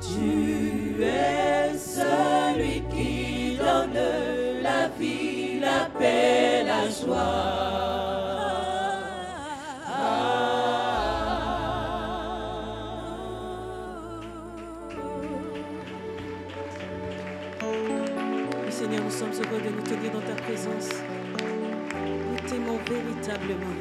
Tu vie, la paix, la joie. Seigneur, nous sommes heureux de nous tenir dans ta présence. Nous t'aimons véritablement.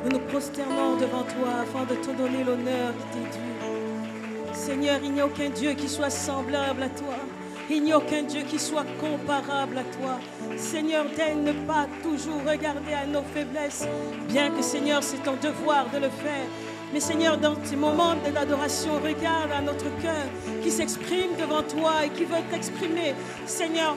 Nous nous prosternons devant toi afin de te donner l'honneur qui t'est dû. Seigneur, il n'y a aucun Dieu qui soit semblable à toi. Il n'y a aucun Dieu qui soit comparable à toi. Seigneur, daigne ne pas toujours regarder à nos faiblesses, bien que Seigneur, c'est ton devoir de le faire. Mais Seigneur, dans ces moments d'adoration, regarde à notre cœur qui s'exprime devant toi et qui veut t'exprimer, Seigneur,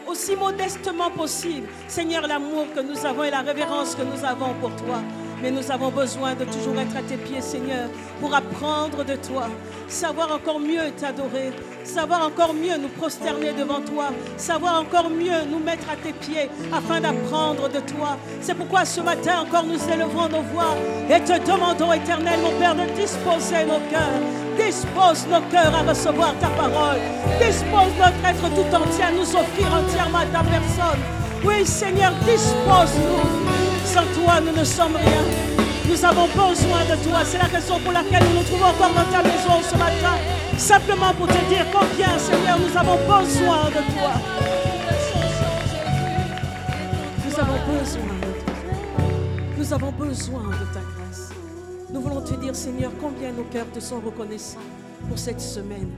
aussi modestement possible. Seigneur, l'amour que nous avons et la révérence que nous avons pour toi. Mais nous avons besoin de toujours être à tes pieds, Seigneur, pour apprendre de toi, savoir encore mieux t'adorer, savoir encore mieux nous prosterner devant toi, savoir encore mieux nous mettre à tes pieds afin d'apprendre de toi. C'est pourquoi ce matin encore nous élevons nos voix et te demandons, Éternel, mon Père, de disposer nos cœurs. Dispose nos cœurs à recevoir ta parole. Dispose notre être tout entier à nous offrir entièrement à ta personne. Oui, Seigneur, dispose-nous. Sans toi, nous ne sommes rien. Nous avons besoin de toi. C'est la raison pour laquelle nous nous trouvons encore dans ta maison ce matin. Simplement pour te dire combien, Seigneur, nous avons besoin de toi. Nous avons besoin de toi. Nous avons besoin de ta grâce. Nous voulons te dire, Seigneur, combien nos cœurs te sont reconnaissants pour cette semaine.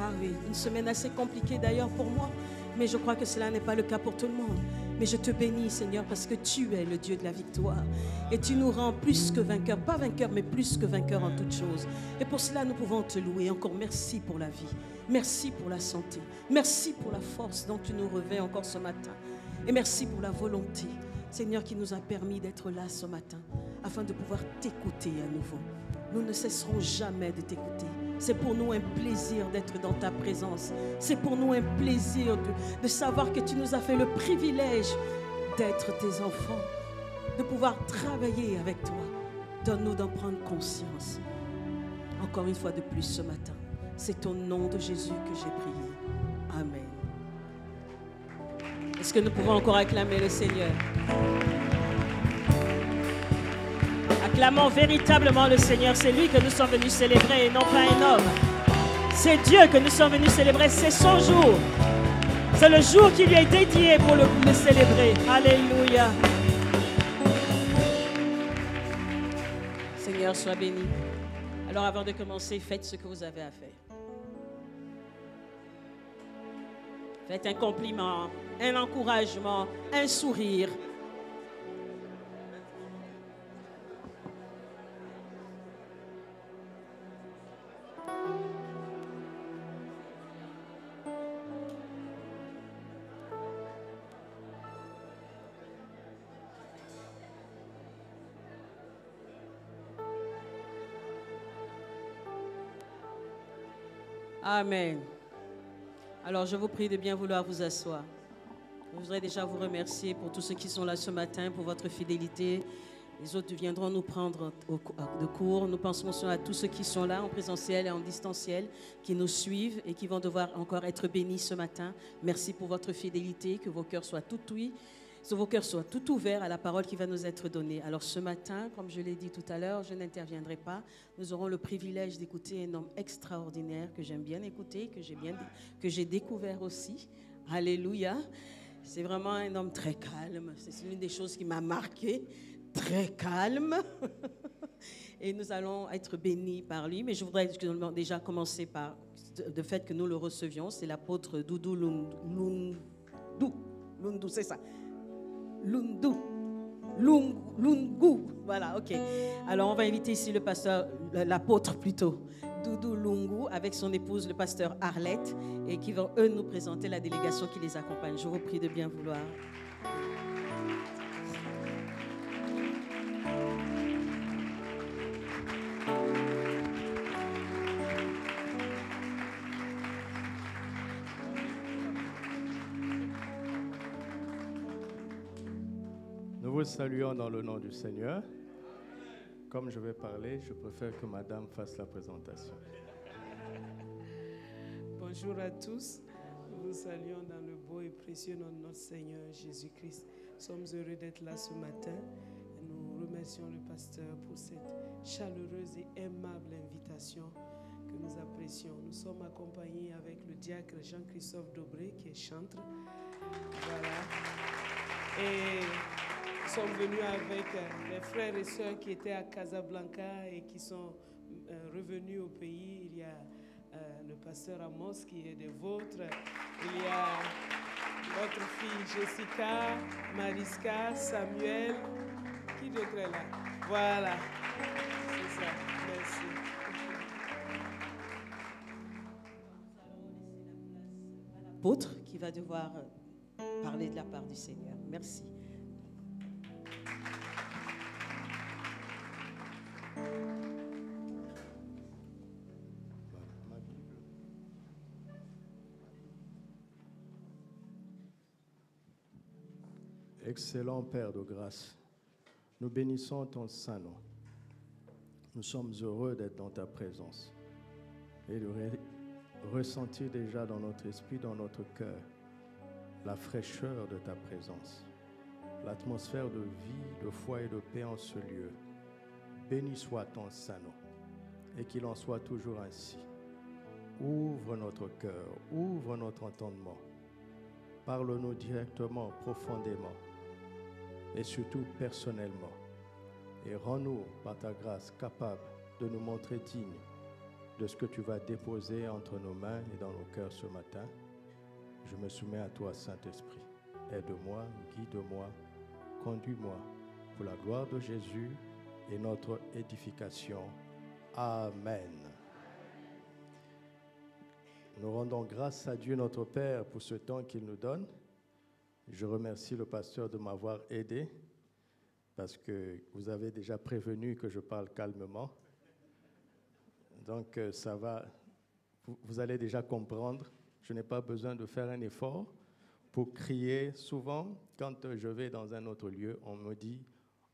Ah oui, une semaine assez compliquée d'ailleurs pour moi, mais je crois que cela n'est pas le cas pour tout le monde. Mais je te bénis, Seigneur, parce que tu es le Dieu de la victoire. Et tu nous rends plus que vainqueurs, pas vainqueurs, mais plus que vainqueurs en toutes choses. Et pour cela, nous pouvons te louer. Encore merci pour la vie. Merci pour la santé. Merci pour la force dont tu nous revêts encore ce matin. Et merci pour la volonté, Seigneur, qui nous a permis d'être là ce matin, afin de pouvoir t'écouter à nouveau. Nous ne cesserons jamais de t'écouter. C'est pour nous un plaisir d'être dans ta présence. C'est pour nous un plaisir de savoir que tu nous as fait le privilège d'être tes enfants, de pouvoir travailler avec toi. Donne-nous d'en prendre conscience. Encore une fois de plus ce matin, c'est au nom de Jésus que j'ai prié. Amen. Est-ce que nous pouvons encore acclamer le Seigneur? Acclamons véritablement le Seigneur. C'est lui que nous sommes venus célébrer et non pas un homme. C'est Dieu que nous sommes venus célébrer. C'est son jour. C'est le jour qui lui est dédié pour le célébrer. Alléluia. Seigneur, sois béni. Alors avant de commencer, faites ce que vous avez à faire. Faites un compliment, un encouragement, un sourire. Amen. Alors, je vous prie de bien vouloir vous asseoir. Je voudrais déjà vous remercier pour tous ceux qui sont là ce matin, pour votre fidélité. Les autres viendront nous prendre de cours. Nous pensons à tous ceux qui sont là en présentiel et en distanciel, qui nous suivent et qui vont devoir encore être bénis ce matin. Merci pour votre fidélité, que vos cœurs soient tout ouïs, que vos cœurs soient tout ouverts à la parole qui va nous être donnée. Alors ce matin, comme je l'ai dit tout à l'heure, je n'interviendrai pas. Nous aurons le privilège d'écouter un homme extraordinaire que j'aime bien écouter, que j'ai découvert aussi. Alléluia. C'est vraiment un homme très calme. C'est l'une des choses qui m'a marqué. Très calme. Et nous allons être bénis par lui. Mais je voudrais déjà commencer par le fait que nous le recevions. C'est l'apôtre Doudou Lundu. Lundu, c'est ça. Lungu. Voilà, ok. Alors, on va inviter ici le pasteur, l'apôtre plutôt, Doudou Lungu, avec son épouse, le pasteur Arlette, et qui vont, eux, nous présenter la délégation qui les accompagne. Je vous prie de bien vouloir. Nous vous saluons dans le nom du Seigneur. Comme je vais parler, je préfère que madame fasse la présentation. Bonjour à tous. Vous vous saluons dans le beau et précieux nom de notre Seigneur Jésus-Christ. Nous sommes heureux d'être là ce matin. Et nous remercions le pasteur pour cette chaleureuse et aimable invitation que nous apprécions. Nous sommes accompagnés avec le diacre Jean-Christophe Dobré qui est chantre. Voilà. Et nous sommes venus avec les frères et sœurs qui étaient à Casablanca et qui sont revenus au pays. Il y a le pasteur Amos qui est des vôtres. Il y a votre fille Jessica, Mariska, Samuel. Qui d'autre est là? Voilà. C'est ça. Merci. L'apôtre qui va devoir parler de la part du Seigneur. Merci. Excellent Père de grâce, nous bénissons ton saint nom. Nous sommes heureux d'être dans ta présence et de ressentir déjà dans notre esprit, dans notre cœur, la fraîcheur de ta présence, l'atmosphère de vie, de foi et de paix en ce lieu. Béni soit ton saint nom et qu'il en soit toujours ainsi. Ouvre notre cœur, ouvre notre entendement. Parle-nous directement, profondément et surtout personnellement. Et rends-nous, par ta grâce, capables de nous montrer dignes de ce que tu vas déposer entre nos mains et dans nos cœurs ce matin. Je me soumets à toi, Saint-Esprit. Aide-moi, guide-moi, conduis-moi pour la gloire de Jésus et notre édification. Amen. Nous rendons grâce à Dieu notre Père pour ce temps qu'il nous donne. Je remercie le pasteur de m'avoir aidé parce que vous avez déjà prévenu que je parle calmement. Donc ça va, vous allez déjà comprendre. Je n'ai pas besoin de faire un effort pour crier. Souvent, quand je vais dans un autre lieu, on me dit,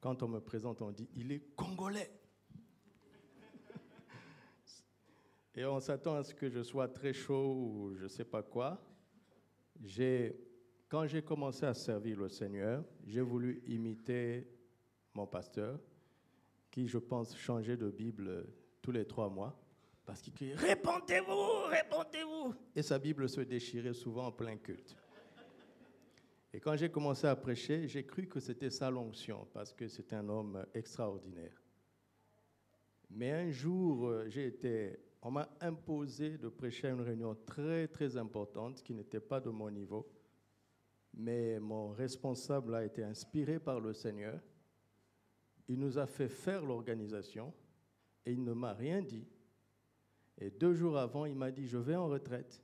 quand on me présente, on dit « il est congolais ». Et on s'attend à ce que je sois très chaud ou je ne sais pas quoi. Quand j'ai commencé à servir le Seigneur, j'ai voulu imiter mon pasteur, qui, je pense, changeait de Bible tous les 3 mois, parce qu'il criait « Répondez-vous, répondez-vous !» Et sa Bible se déchirait souvent en plein culte. Et quand j'ai commencé à prêcher, j'ai cru que c'était ça l'onction, parce que c'est un homme extraordinaire. Mais un jour, on m'a imposé de prêcher à une réunion très, très importante qui n'était pas de mon niveau. Mais mon responsable a été inspiré par le Seigneur. Il nous a fait faire l'organisation et il ne m'a rien dit. Et 2 jours avant, il m'a dit « je vais en retraite ».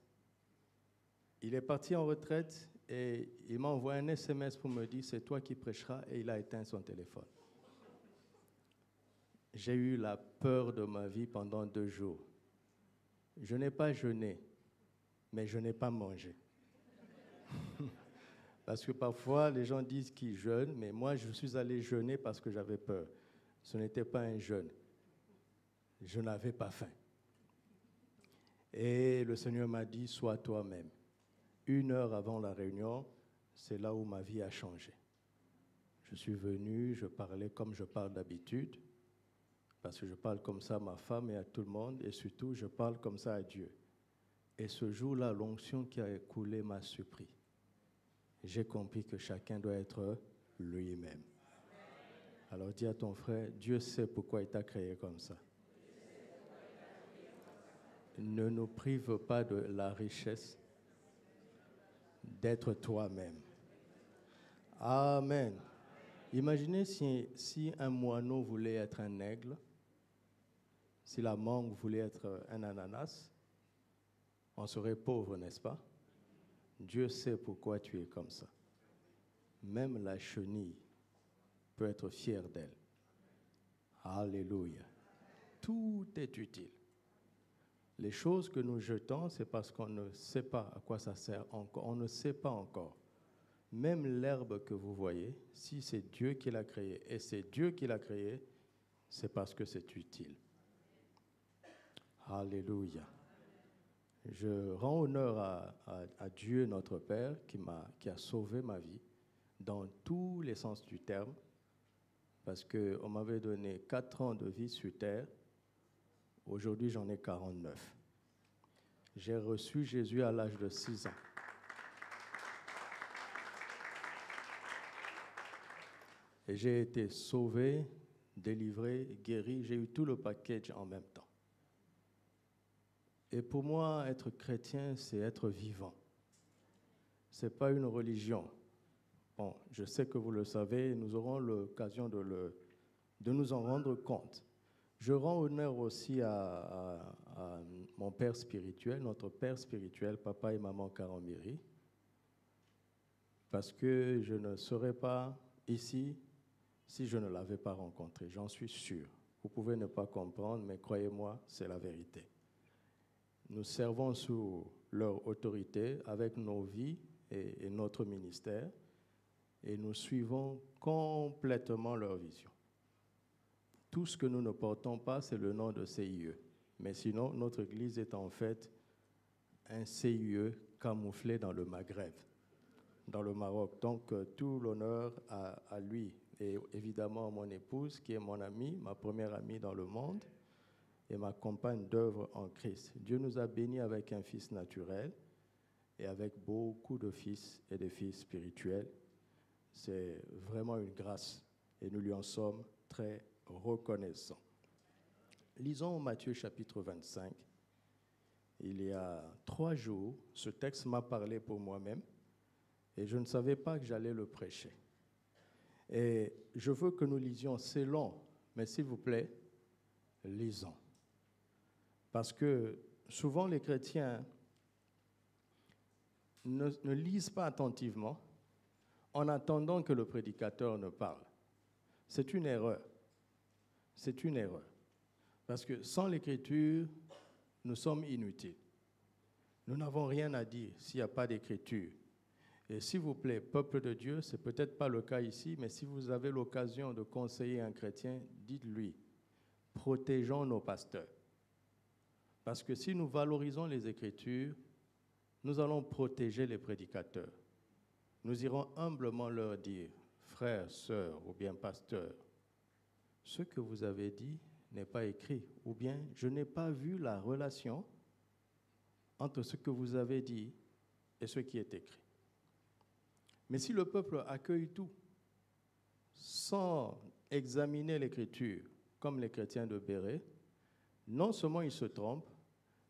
Il est parti en retraite et il m'a envoyé un SMS pour me dire « c'est toi qui prêcheras » et il a éteint son téléphone. J'ai eu la peur de ma vie pendant 2 jours. Je n'ai pas jeûné, mais je n'ai pas mangé. Parce que parfois, les gens disent qu'ils jeûnent, mais moi, je suis allé jeûner parce que j'avais peur. Ce n'était pas un jeûne. Je n'avais pas faim. Et le Seigneur m'a dit, sois toi-même. 1 heure avant la réunion, c'est là où ma vie a changé. Je suis venu, je parlais comme je parle d'habitude, parce que je parle comme ça à ma femme et à tout le monde, et surtout, je parle comme ça à Dieu. Et ce jour-là, l'onction qui a coulé m'a surpris. J'ai compris que chacun doit être lui-même. Alors dis à ton frère, Dieu sait pourquoi il t'a créé comme ça. Ne nous prive pas de la richesse d'être toi-même. Amen. Imaginez si un moineau voulait être un aigle, si la mangue voulait être un ananas, on serait pauvre, n'est-ce pas? Dieu sait pourquoi tu es comme ça. Même la chenille peut être fière d'elle. Alléluia. Tout est utile. Les choses que nous jetons, c'est parce qu'on ne sait pas à quoi ça sert encore. On ne sait pas encore. Même l'herbe que vous voyez, si c'est Dieu qui l'a créée, et c'est Dieu qui l'a créée, c'est parce que c'est utile. Alléluia. Je rends honneur à Dieu, notre Père, qui a sauvé ma vie dans tous les sens du terme, parce qu'on m'avait donné 4 ans de vie sur terre. Aujourd'hui, j'en ai 49. J'ai reçu Jésus à l'âge de 6 ans. Et j'ai été sauvé, délivré, guéri. J'ai eu tout le package en même temps. Et pour moi, être chrétien, c'est être vivant. Ce n'est pas une religion. Bon, je sais que vous le savez, nous aurons l'occasion de nous en rendre compte. Je rends honneur aussi à mon père spirituel, notre père spirituel, papa et maman Karambiri, parce que je ne serais pas ici si je ne l'avais pas rencontré, j'en suis sûr. Vous pouvez ne pas comprendre, mais croyez-moi, c'est la vérité. Nous servons sous leur autorité avec nos vies et notre ministère, et nous suivons complètement leur vision. Tout ce que nous ne portons pas, c'est le nom de CIE. Mais sinon, notre église est en fait un CIE camouflé dans le Maghreb, dans le Maroc. Donc, tout l'honneur à lui. Et évidemment à mon épouse, qui est mon amie, ma première amie dans le monde, et ma compagne d'œuvre en Christ. Dieu nous a bénis avec un fils naturel et avec beaucoup de fils et de filles spirituels. C'est vraiment une grâce et nous lui en sommes très reconnaissants. Lisons Matthieu chapitre 25. Il y a 3 jours, ce texte m'a parlé pour moi-même et je ne savais pas que j'allais le prêcher. Et je veux que nous lisions, c'est long, mais s'il vous plaît, lisons. Parce que souvent les chrétiens ne lisent pas attentivement en attendant que le prédicateur ne parle. C'est une erreur. C'est une erreur. Parce que sans l'écriture, nous sommes inutiles. Nous n'avons rien à dire s'il n'y a pas d'écriture. Et s'il vous plaît, peuple de Dieu, ce n'est peut-être pas le cas ici, mais si vous avez l'occasion de conseiller un chrétien, dites-lui, protégeons nos pasteurs. Parce que si nous valorisons les Écritures, nous allons protéger les prédicateurs. Nous irons humblement leur dire, frères, sœurs ou bien pasteurs, ce que vous avez dit n'est pas écrit, ou bien je n'ai pas vu la relation entre ce que vous avez dit et ce qui est écrit. Mais si le peuple accueille tout sans examiner l'Écriture, comme les chrétiens de Béret, non seulement ils se trompent,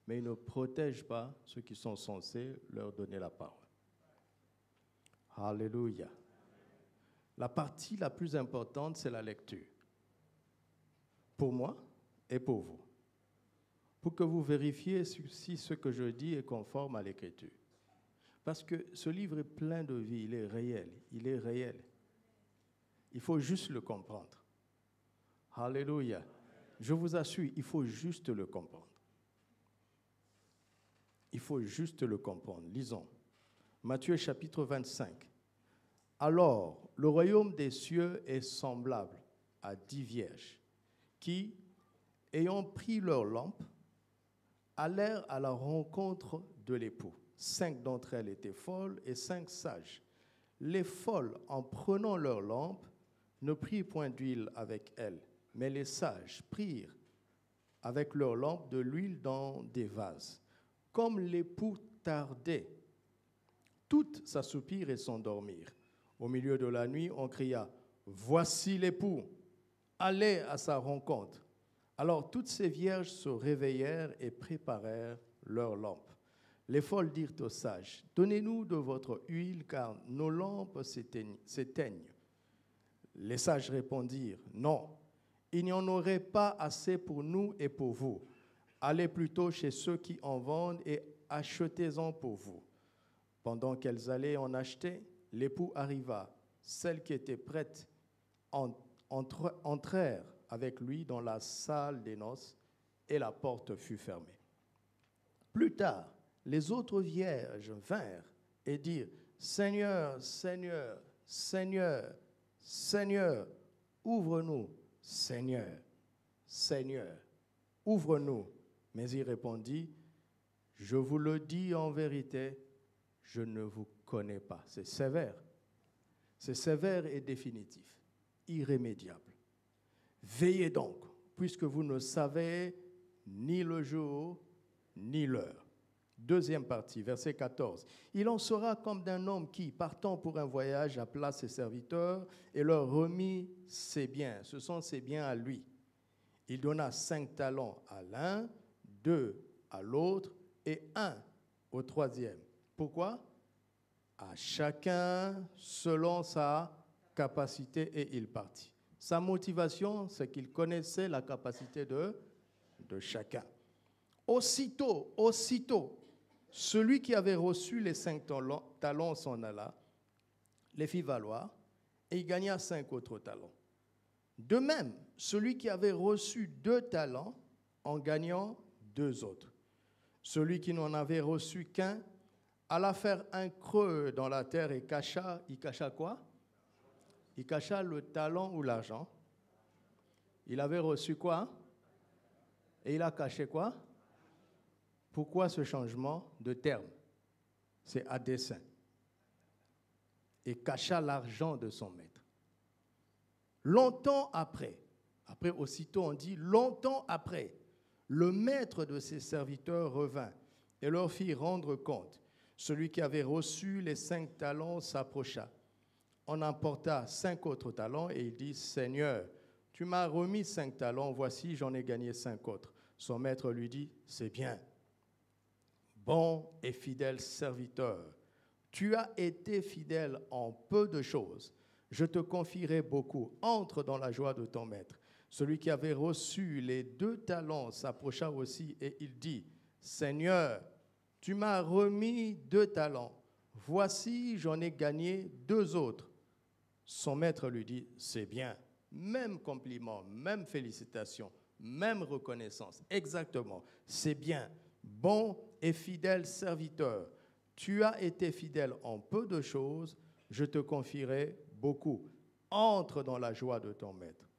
mais ils ne protègent pas ceux qui sont censés leur donner la parole. Alléluia. La partie la plus importante, c'est la lecture. Pour moi et pour vous. Pour que vous vérifiez si ce que je dis est conforme à l'Écriture. Parce que ce livre est plein de vie, il est réel, il est réel. Il faut juste le comprendre. Alléluia. Je vous assure, il faut juste le comprendre. Il faut juste le comprendre. Lisons. Matthieu chapitre 25. Alors, le royaume des cieux est semblable à 10 vierges qui, ayant pris leurs lampes, allèrent à la rencontre de l'époux. 5 d'entre elles étaient folles et 5 sages. Les folles, en prenant leurs lampes, ne prirent point d'huile avec elles, mais les sages prirent avec leurs lampes de l'huile dans des vases. Comme l'époux tardait, toutes s'assoupirent et s'endormirent. Au milieu de la nuit, on cria « Voici l'époux, allez à sa rencontre ». Alors toutes ces vierges se réveillèrent et préparèrent leurs lampes. Les folles dirent aux sages, « Donnez-nous de votre huile, car nos lampes s'éteignent. » Les sages répondirent, « Non, il n'y en aurait pas assez pour nous et pour vous. Allez plutôt chez ceux qui en vendent et achetez-en pour vous. » Pendant qu'elles allaient en acheter, l'époux arriva. Celles qui étaient prêtes entrèrent avec lui dans la salle des noces et la porte fut fermée. Plus tard, les autres vierges vinrent et dirent, « Seigneur, Seigneur, Seigneur, Seigneur, ouvre-nous, Seigneur, Seigneur, ouvre-nous. » Mais il répondit, « je vous le dis en vérité, je ne vous connais pas. C'est sévère. C'est sévère et définitif, irrémédiable. Veillez donc, puisque vous ne savez ni le jour, ni l'heure. Deuxième partie, verset 14. Il en sera comme d'un homme qui, partant pour un voyage, appela ses serviteurs et leur remit ses biens. Ce sont ses biens à lui. Il donna 5 talents à l'un, 2 à l'autre et 1 au troisième. Pourquoi? À chacun selon sa capacité, et il partit. Sa motivation, c'est qu'il connaissait la capacité de chacun. Aussitôt, celui qui avait reçu les 5 talents s'en alla, les fit valoir, et il gagna 5 autres talents. De même, celui qui avait reçu 2 talents, en gagnant 2 autres. Celui qui n'en avait reçu qu'un, alla faire un creux dans la terre et il cacha quoi? Il cacha le talent ou l'argent. Il avait reçu quoi? Et il a caché quoi? Pourquoi ce changement de terme? C'est à dessein. Et cacha l'argent de son maître. Longtemps après, aussitôt on dit longtemps après, le maître de ses serviteurs revint et leur fit rendre compte. Celui qui avait reçu les 5 talents s'approcha. On emporta 5 autres talents et il dit, Seigneur, tu m'as remis 5 talents, voici j'en ai gagné 5 autres. Son maître lui dit, c'est bien. Bon et fidèle serviteur, tu as été fidèle en peu de choses. Je te confierai beaucoup. Entre dans la joie de ton maître. Celui qui avait reçu les 2 talents s'approcha aussi et il dit, Seigneur, tu m'as remis 2 talents. Voici, j'en ai gagné 2 autres. Son maître lui dit, c'est bien. Même compliment, même félicitations, même reconnaissance. Exactement, c'est bien. Bon et fidèle serviteur, tu as été fidèle en peu de choses, je te confierai beaucoup. Entre dans la joie de ton maître.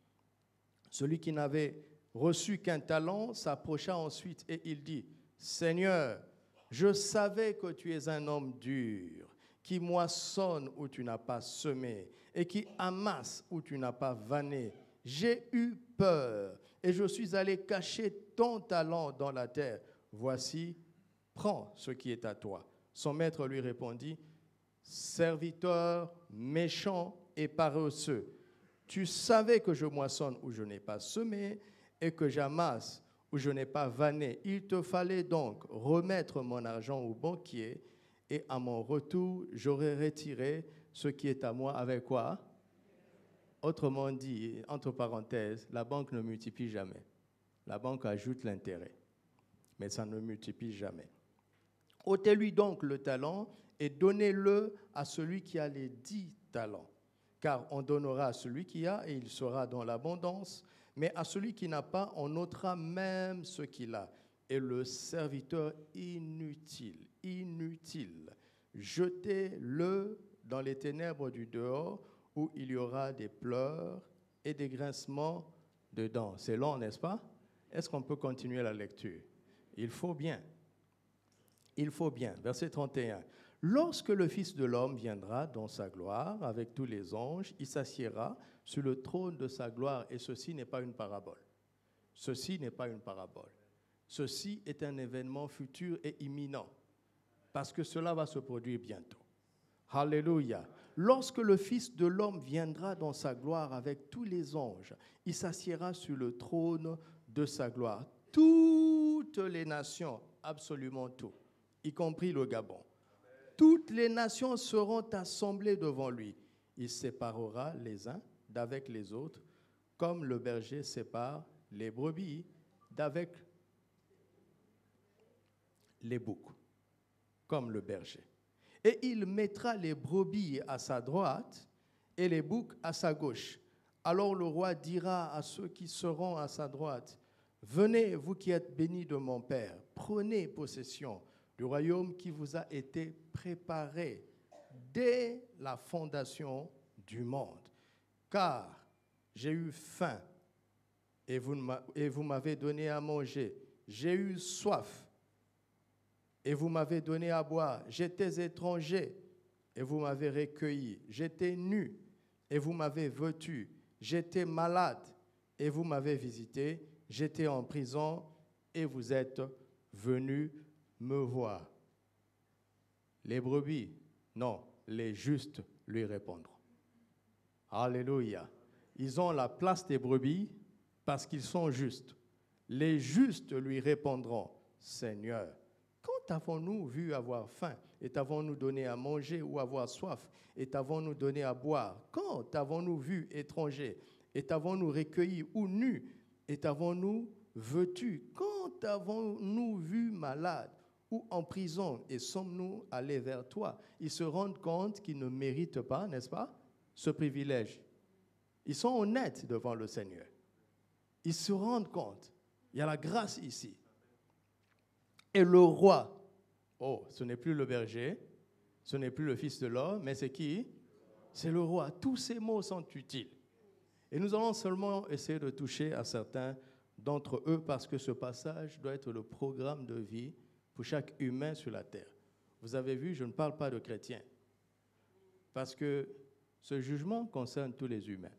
Celui qui n'avait reçu qu'un talent s'approcha ensuite et il dit, Seigneur, je savais que tu es un homme dur, qui moissonne où tu n'as pas semé et qui amasse où tu n'as pas vanné. J'ai eu peur et je suis allé cacher ton talent dans la terre. Voici, prends ce qui est à toi. Son maître lui répondit, serviteur méchant et paresseux, tu savais que je moissonne où je n'ai pas semé et que j'amasse où je n'ai pas vanné. Il te fallait donc remettre mon argent au banquier et à mon retour, j'aurais retiré ce qui est à moi avec quoi? Autrement dit, entre parenthèses, la banque ne multiplie jamais. La banque ajoute l'intérêt, mais ça ne multiplie jamais. Ôtez-lui donc le talent et donnez-le à celui qui a les 10 talents. Car on donnera à celui qui a et il sera dans l'abondance, mais à celui qui n'a pas, on ôtera même ce qu'il a. Et le serviteur inutile, jetez-le dans les ténèbres du dehors où il y aura des pleurs et des grincements de dents. C'est long, n'est-ce pas? Est-ce qu'on peut continuer la lecture? Il faut bien. Verset 31. Lorsque le Fils de l'homme viendra dans sa gloire avec tous les anges, il s'assiera sur le trône de sa gloire. Et ceci n'est pas une parabole. Ceci est un événement futur et imminent, parce que cela va se produire bientôt. Alléluia. Lorsque le Fils de l'homme viendra dans sa gloire avec tous les anges, il s'assiera sur le trône de sa gloire. Toutes les nations, absolument tout, y compris le Gabon, toutes les nations seront assemblées devant lui. Il séparera les uns d'avec les autres, comme le berger sépare les brebis d'avec les boucs, comme le berger. Et il mettra les brebis à sa droite et les boucs à sa gauche. Alors le roi dira à ceux qui seront à sa droite, « Venez, vous qui êtes bénis de mon Père, prenez possession du royaume qui vous a été préparé dès la fondation du monde. Car j'ai eu faim et vous m'avez donné à manger. J'ai eu soif et vous m'avez donné à boire. J'étais étranger et vous m'avez recueilli. J'étais nu et vous m'avez vêtu. J'étais malade et vous m'avez visité. J'étais en prison et vous êtes venus me voir. Les brebis, non, les justes lui répondront. Alléluia. Ils ont la place des brebis parce qu'ils sont justes. Les justes lui répondront, Seigneur, quand avons-nous vu avoir faim et t'avons-nous donné à manger ou avoir soif et t'avons-nous donné à boire? Quand avons-nous vu étranger et t'avons-nous recueilli ou nu et t'avons-nous vêtu? Quand avons-nous vu malade ou en prison et sommes-nous allés vers toi? Ils se rendent compte qu'ils ne méritent pas, n'est-ce pas, ce privilège. Ils sont honnêtes devant le Seigneur. Ils se rendent compte. Il y a la grâce ici. Et le roi, oh, ce n'est plus le berger, ce n'est plus le fils de l'homme, mais c'est qui? C'est le roi. Tous ces mots sont utiles. Et nous allons seulement essayer de toucher à certains d'entre eux parce que ce passage doit être le programme de vie pour chaque humain sur la terre. Vous avez vu, je ne parle pas de chrétiens parce que ce jugement concerne tous les humains.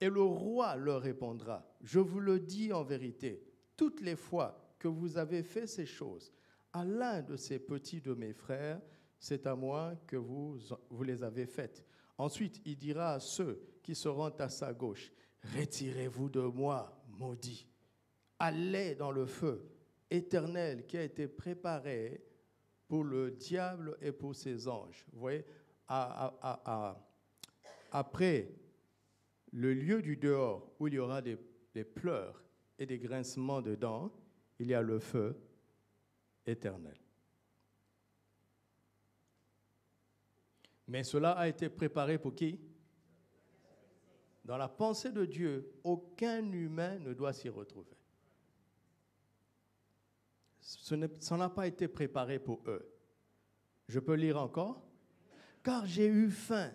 Et le roi leur répondra, je vous le dis en vérité, toutes les fois que vous avez fait ces choses à l'un de ces petits de mes frères, c'est à moi que vous les avez faites. Ensuite, il dira à ceux qui seront à sa gauche, retirez-vous de moi, maudits. Allez dans le feu éternel qui a été préparé pour le diable et pour ses anges. Vous voyez, après le lieu du dehors où il y aura des pleurs et des grincements de dents, il y a le feu éternel. Mais cela a été préparé pour qui? Dans la pensée de Dieu, aucun humain ne doit s'y retrouver. Ça n'a pas été préparé pour eux. Je peux lire encore? Car j'ai eu faim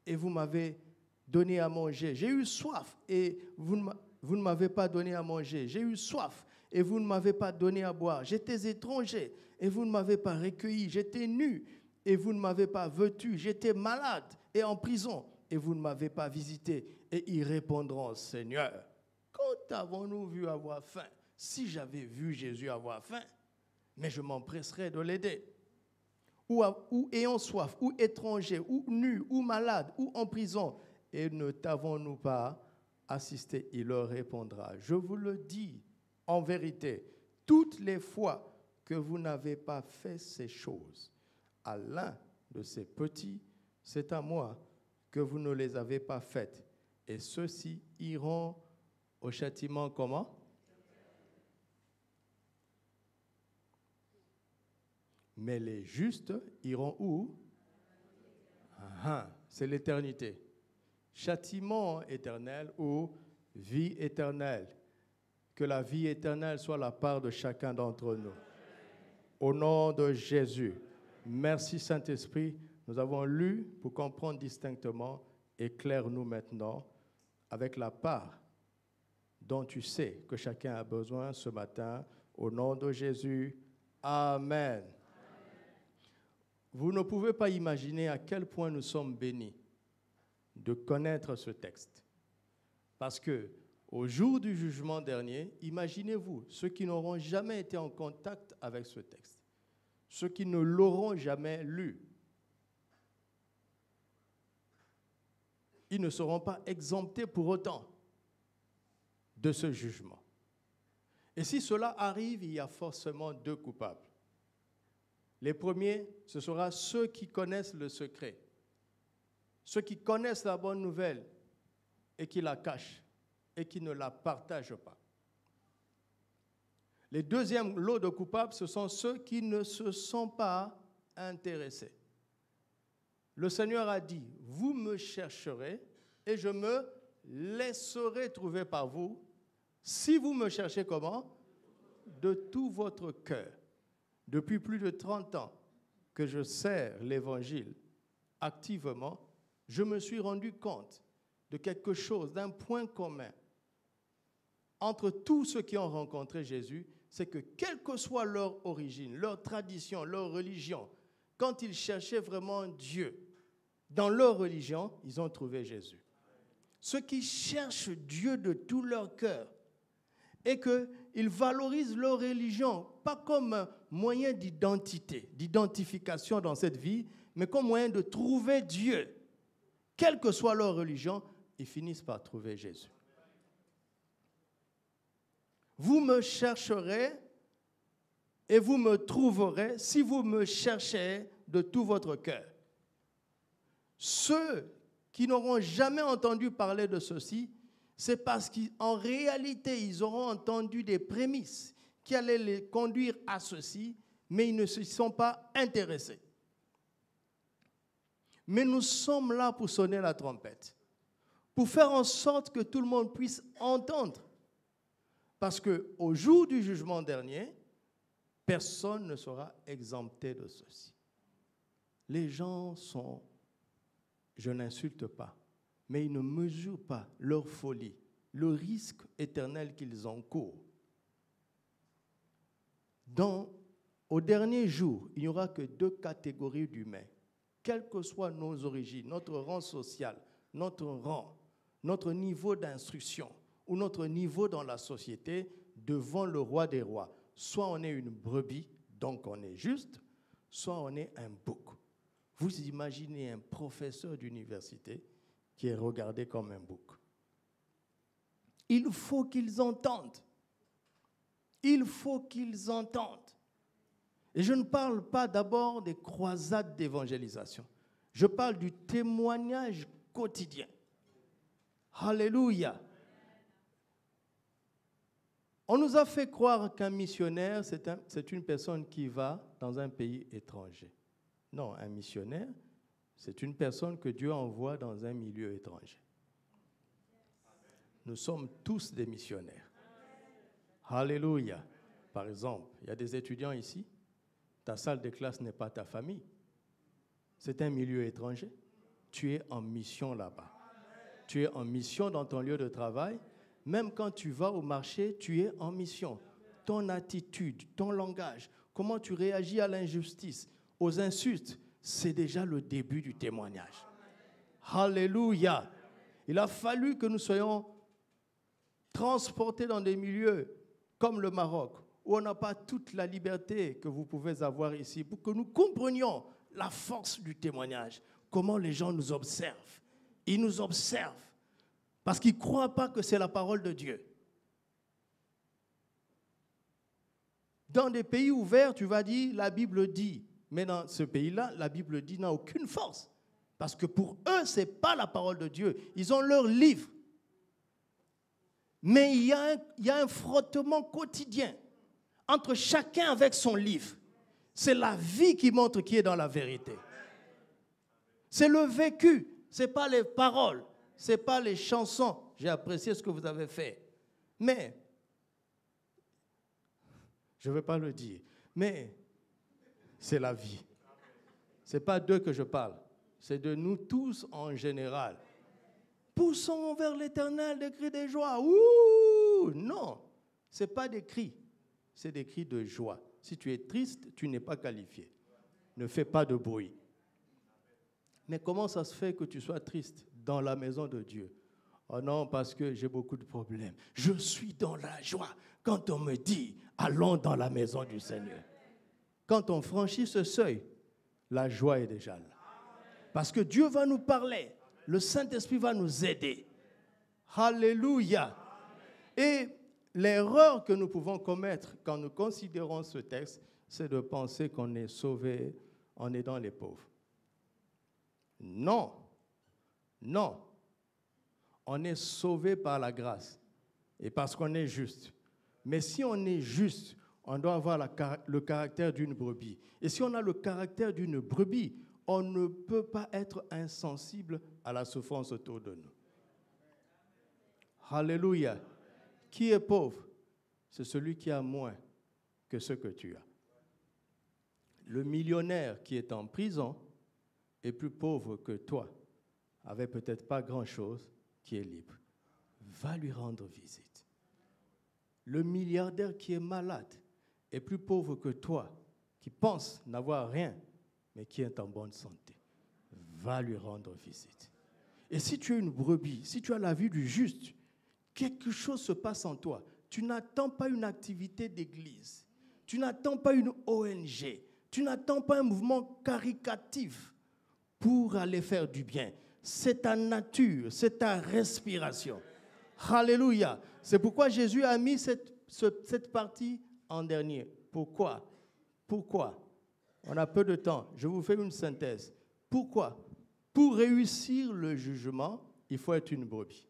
et vous m'avez donné à manger. J'ai eu soif et vous ne m'avez pas donné à manger. J'ai eu soif et vous ne m'avez pas donné à boire. J'étais étranger et vous ne m'avez pas recueilli. J'étais nu et vous ne m'avez pas vêtu. J'étais malade et en prison et vous ne m'avez pas visité. Et ils répondront, Seigneur, quand avons-nous vu avoir faim? Si j'avais vu Jésus avoir faim, mais je m'empresserais de l'aider. Ou ayant soif, ou étranger, ou nu, ou malade, ou en prison, et ne t'avons-nous pas assisté? Il leur répondra, je vous le dis en vérité, toutes les fois que vous n'avez pas fait ces choses à l'un de ces petits, c'est à moi que vous ne les avez pas faites. Et ceux-ci iront au châtiment comment? Mais les justes iront où? C'est l'éternité. Châtiment éternel ou vie éternelle. Que la vie éternelle soit la part de chacun d'entre nous. Au nom de Jésus. Merci Saint-Esprit. Nous avons lu pour comprendre distinctement. Éclaire-nous maintenant avec la part dont tu sais que chacun a besoin ce matin. Au nom de Jésus. Amen. Vous ne pouvez pas imaginer à quel point nous sommes bénis de connaître ce texte. Parce que au jour du jugement dernier, imaginez-vous ceux qui n'auront jamais été en contact avec ce texte, ceux qui ne l'auront jamais lu. Ils ne seront pas exemptés pour autant de ce jugement. Et si cela arrive, il y a forcément deux coupables. Les premiers, ce sera ceux qui connaissent le secret, ceux qui connaissent la bonne nouvelle et qui la cachent et qui ne la partagent pas. Les deuxièmes lots de coupables, ce sont ceux qui ne se sont pas intéressés. Le Seigneur a dit, vous me chercherez et je me laisserai trouver par vous si vous me cherchez comment? De tout votre cœur. Depuis plus de 30 ans que je sers l'Évangile activement, je me suis rendu compte de quelque chose, d'un point commun entre tous ceux qui ont rencontré Jésus, c'est que quelle que soit leur origine, leur tradition, leur religion, quand ils cherchaient vraiment Dieu, dans leur religion, ils ont trouvé Jésus. Ceux qui cherchent Dieu de tout leur cœur et qu'ils valorisent leur religion, pas comme un moyen d'identité, d'identification dans cette vie, mais comme moyen de trouver Dieu. Quelle que soit leur religion, ils finissent par trouver Jésus. Vous me chercherez et vous me trouverez si vous me cherchez de tout votre cœur. Ceux qui n'auront jamais entendu parler de ceci, c'est parce qu'en réalité, ils auront entendu des prémices qui allaient les conduire à ceci, mais ils ne se sont pas intéressés. Mais nous sommes là pour sonner la trompette, pour faire en sorte que tout le monde puisse entendre. Parce qu'au jour du jugement dernier, personne ne sera exempté de ceci. Les gens sont, je n'insulte pas, mais ils ne mesurent pas leur folie, le risque éternel qu'ils encourent. Au dernier jour, il n'y aura que 2 catégories d'humains. Quelles que soient nos origines, notre rang social, notre rang, notre niveau d'instruction ou notre niveau dans la société, devant le roi des rois. Soit on est une brebis, donc on est juste, soit on est un bouc. Vous imaginez un professeur d'université qui est regardé comme un bouc. Il faut qu'ils entendent. Il faut qu'ils entendent. Et je ne parle pas d'abord des croisades d'évangélisation. Je parle du témoignage quotidien. Alléluia. On nous a fait croire qu'un missionnaire, c'est une personne qui va dans un pays étranger. Non, un missionnaire, c'est une personne que Dieu envoie dans un milieu étranger. Nous sommes tous des missionnaires. Alléluia. Par exemple, il y a des étudiants ici. Ta salle de classe n'est pas ta famille. C'est un milieu étranger. Tu es en mission là-bas. Tu es en mission dans ton lieu de travail. Même quand tu vas au marché, tu es en mission. Ton attitude, ton langage, comment tu réagis à l'injustice, aux insultes, c'est déjà le début du témoignage. Alléluia. Il a fallu que nous soyons transportés dans des milieux comme le Maroc, où on n'a pas toute la liberté que vous pouvez avoir ici, pour que nous comprenions la force du témoignage, comment les gens nous observent. Ils nous observent parce qu'ils ne croient pas que c'est la parole de Dieu. Dans des pays ouverts, tu vas dire, la Bible dit. Mais dans ce pays-là, la Bible dit n'a aucune force. Parce que pour eux, ce n'est pas la parole de Dieu. Ils ont leur livre. Mais il y a un frottement quotidien entre chacun avec son livre. C'est la vie qui montre qui est dans la vérité. C'est le vécu, ce n'est pas les paroles, ce n'est pas les chansons. J'ai apprécié ce que vous avez fait. Mais, je ne veux pas le dire, mais c'est la vie. Ce n'est pas d'eux que je parle, c'est de nous tous en général. Poussons vers l'Éternel des cris de joie. Ouh, non, ce n'est pas des cris, c'est des cris de joie. Si tu es triste, tu n'es pas qualifié. Ne fais pas de bruit. Mais comment ça se fait que tu sois triste dans la maison de Dieu? Oh non, parce que j'ai beaucoup de problèmes. Je suis dans la joie quand on me dit, allons dans la maison du Seigneur. Quand on franchit ce seuil, la joie est déjà là. Parce que Dieu va nous parler. Le Saint-Esprit va nous aider. Alléluia. Et l'erreur que nous pouvons commettre quand nous considérons ce texte, c'est de penser qu'on est sauvé en aidant les pauvres. Non. Non. On est sauvé par la grâce et parce qu'on est juste. Mais si on est juste, on doit avoir le caractère d'une brebis. Et si on a le caractère d'une brebis, on ne peut pas être insensible à la souffrance autour de nous. Alléluia. Qui est pauvre? C'est celui qui a moins que ce que tu as. Le millionnaire qui est en prison est plus pauvre que toi, avec peut-être pas grand-chose, qui est libre. Va lui rendre visite. Le milliardaire qui est malade est plus pauvre que toi, qui pense n'avoir rien, mais qui est en bonne santé. Va lui rendre visite. Et si tu es une brebis, si tu as la vie du juste, quelque chose se passe en toi. Tu n'attends pas une activité d'église. Tu n'attends pas une ONG. Tu n'attends pas un mouvement caritatif pour aller faire du bien. C'est ta nature, c'est ta respiration. Alléluia. C'est pourquoi Jésus a mis cette partie en dernier. Pourquoi? Pourquoi? On a peu de temps. Je vous fais une synthèse. Pourquoi? Pour réussir le jugement, il faut être une brebis.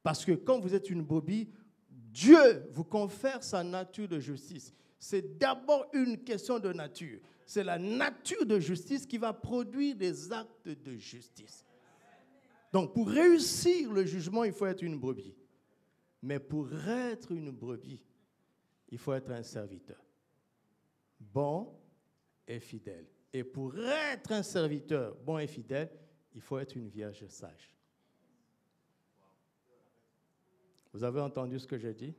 Parce que quand vous êtes une brebis, Dieu vous confère sa nature de justice. C'est d'abord une question de nature. C'est la nature de justice qui va produire des actes de justice. Donc, pour réussir le jugement, il faut être une brebis. Mais pour être une brebis, il faut être un serviteur. Bon et fidèle. Et pour être un serviteur bon et fidèle, il faut être une vierge sage. Vous avez entendu ce que j'ai dit?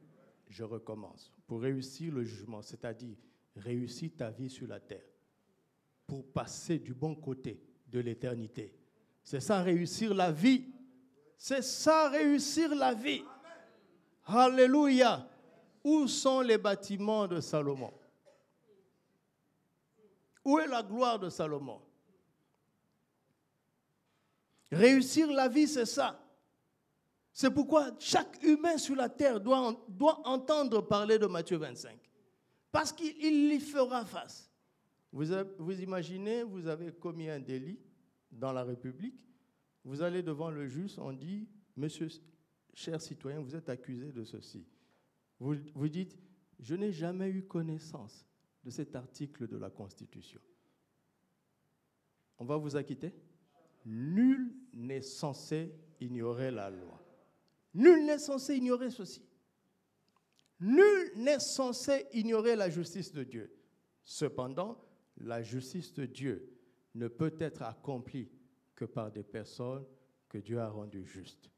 Je recommence. Pour réussir le jugement, c'est-à-dire réussir ta vie sur la terre, pour passer du bon côté de l'éternité. C'est ça, réussir la vie. C'est ça, réussir la vie. Alléluia. Où sont les bâtiments de Salomon? Où est la gloire de Salomon? Réussir la vie, c'est ça. C'est pourquoi chaque humain sur la terre doit entendre parler de Matthieu 25. Parce qu'il y fera face. Vous imaginez, vous avez commis un délit dans la République. Vous allez devant le juge, on dit, monsieur, cher citoyen, vous êtes accusé de ceci. Vous dites, je n'ai jamais eu connaissance de cet article de la Constitution. On va vous acquitter? Nul n'est censé ignorer la loi. Nul n'est censé ignorer ceci. Nul n'est censé ignorer la justice de Dieu. Cependant, la justice de Dieu ne peut être accomplie que par des personnes que Dieu a rendues justes.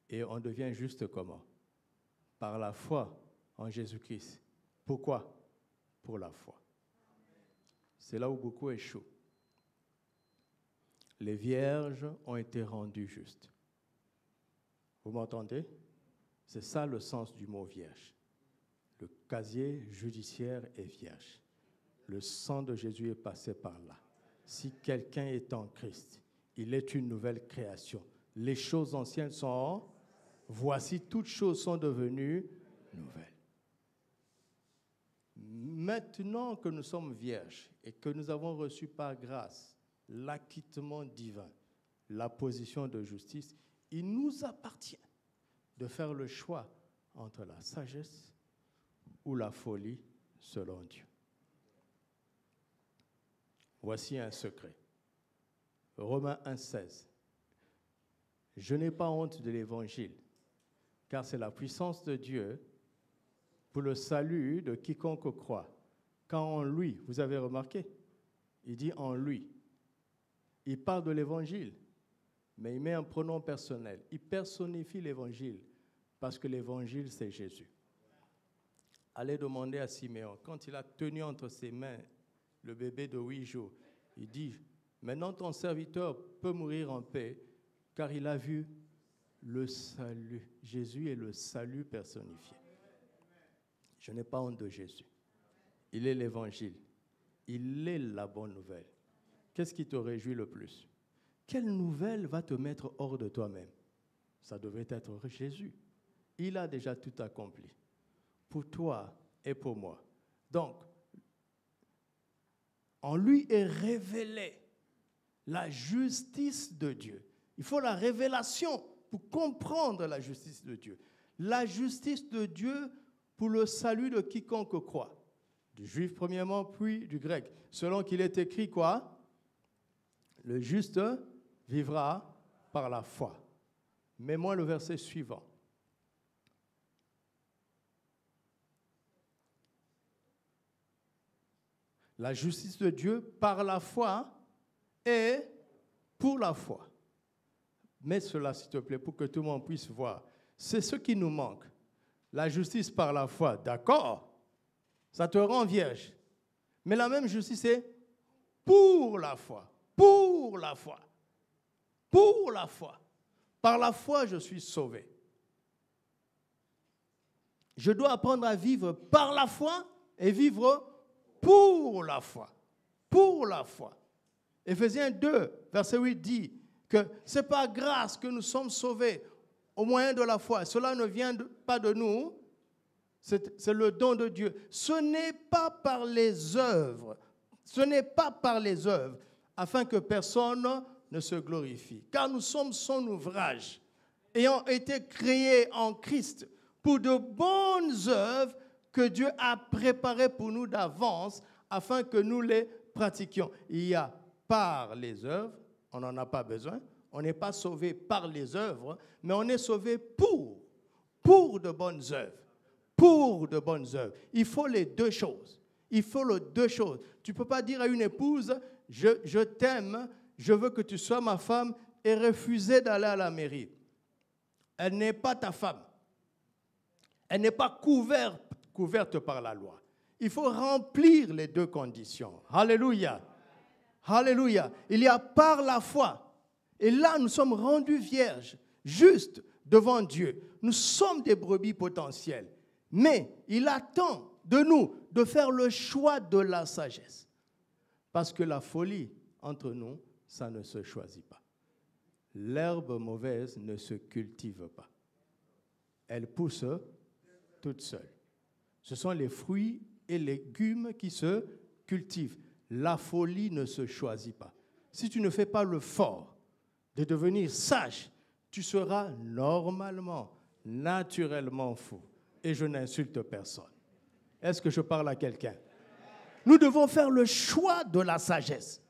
Et on devient juste comment? Par la foi en Jésus-Christ. Pourquoi? Pour la foi. C'est là où beaucoup échouent. Les vierges ont été rendues justes. Vous m'entendez? C'est ça le sens du mot vierge. Le casier judiciaire est vierge. Le sang de Jésus est passé par là. Si quelqu'un est en Christ, il est une nouvelle création. Les choses anciennes sont, voici toutes choses sont devenues nouvelles. Maintenant que nous sommes vierges et que nous avons reçu par grâce l'acquittement divin, la position de justice, il nous appartient de faire le choix entre la sagesse ou la folie selon Dieu. Voici un secret. Romains 1,16. Je n'ai pas honte de l'évangile, car c'est la puissance de Dieu pour le salut de quiconque croit. Quand en lui, vous avez remarqué, il dit en lui. Il parle de l'évangile, mais il met un pronom personnel. Il personnifie l'évangile, parce que l'évangile, c'est Jésus. Allez demander à Siméon, quand il a tenu entre ses mains le bébé de 8 jours, il dit, maintenant ton serviteur peut mourir en paix, car il a vu le salut. Jésus est le salut personnifié. Je n'ai pas honte de Jésus. Il est l'évangile. Il est la bonne nouvelle. Qu'est-ce qui te réjouit le plus? Quelle nouvelle va te mettre hors de toi-même? Ça devrait être Jésus. Il a déjà tout accompli. Pour toi et pour moi. Donc, en lui est révélée la justice de Dieu. Il faut la révélation pour comprendre la justice de Dieu. La justice de Dieu pour le salut de quiconque croit. Du juif premièrement, puis du grec. Selon qu'il est écrit quoi? Le juste vivra par la foi. Mets-moi le verset suivant. La justice de Dieu par la foi et pour la foi. Mets cela, s'il te plaît, pour que tout le monde puisse voir. C'est ce qui nous manque. La justice par la foi, d'accord, ça te rend vierge. Mais la même justice est pour la foi. Pour la foi. Pour la foi. Par la foi, je suis sauvé. Je dois apprendre à vivre par la foi et vivre pour la foi. Pour la foi. Éphésiens 2, verset 8 dit que ce n'est pas grâce que nous sommes sauvés au moyen de la foi. Cela ne vient pas de nous, c'est le don de Dieu. Ce n'est pas par les œuvres. Ce n'est pas par les œuvres, afin que personne ne se glorifie. Car nous sommes son ouvrage, ayant été créés en Christ pour de bonnes œuvres que Dieu a préparées pour nous d'avance, afin que nous les pratiquions. Il y a par les œuvres, on n'en a pas besoin. On n'est pas sauvé par les œuvres, mais on est sauvé pour de bonnes œuvres. Pour de bonnes œuvres. Il faut les deux choses. Il faut les deux choses. Tu ne peux pas dire à une épouse, je t'aime, je veux que tu sois ma femme, et refuser d'aller à la mairie. Elle n'est pas ta femme. Elle n'est pas couverte par la loi. Il faut remplir les deux conditions. Alléluia. Alléluia. Il y a par la foi. Et là, nous sommes rendus vierges, justes devant Dieu. Nous sommes des brebis potentielles. Mais il attend de nous de faire le choix de la sagesse. Parce que la folie entre nous, ça ne se choisit pas. L'herbe mauvaise ne se cultive pas. Elle pousse toute seule. Ce sont les fruits et légumes qui se cultivent. La folie ne se choisit pas. Si tu ne fais pas le fort de devenir sage, tu seras normalement, naturellement fou. Et je n'insulte personne. Est-ce que je parle à quelqu'un? Nous devons faire le choix de la sagesse.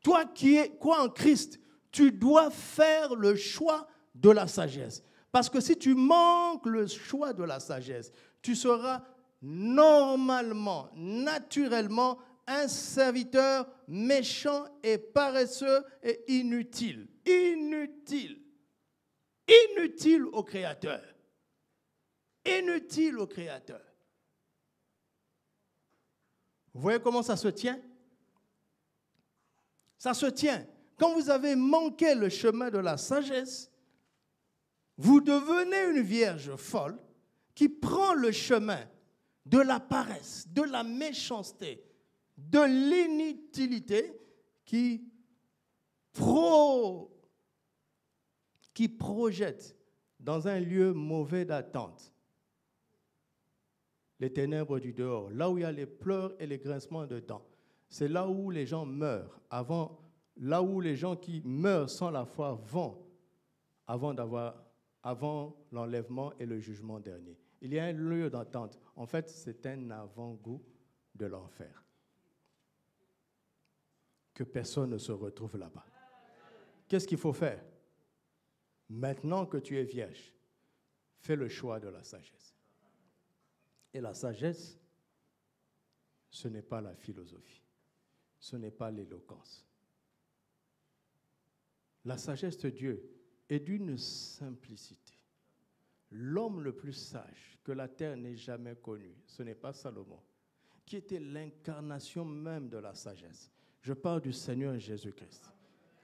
Toi qui crois en Christ, tu dois faire le choix de la sagesse. Parce que si tu manques le choix de la sagesse, tu seras normalement, naturellement, un serviteur méchant et paresseux et inutile. Inutile. Inutile au Créateur. Inutile au Créateur. Vous voyez comment ça se tient? Ça se tient. Quand vous avez manqué le chemin de la sagesse, vous devenez une vierge folle qui prend le chemin de la paresse, de la méchanceté, de l'inutilité qui projette dans un lieu mauvais d'attente les ténèbres du dehors, là où il y a les pleurs et les grincements de dents. C'est là où les gens meurent, là où les gens qui meurent sans la foi vont avant l'enlèvement et le jugement dernier. Il y a un lieu d'attente. En fait, c'est un avant-goût de l'enfer. Que personne ne se retrouve là-bas. Qu'est-ce qu'il faut faire? Maintenant que tu es vierge, fais le choix de la sagesse. Et la sagesse, ce n'est pas la philosophie, ce n'est pas l'éloquence. La sagesse de Dieu est d'une simplicité. L'homme le plus sage que la terre n'ait jamais connu, ce n'est pas Salomon, qui était l'incarnation même de la sagesse. Je parle du Seigneur Jésus-Christ.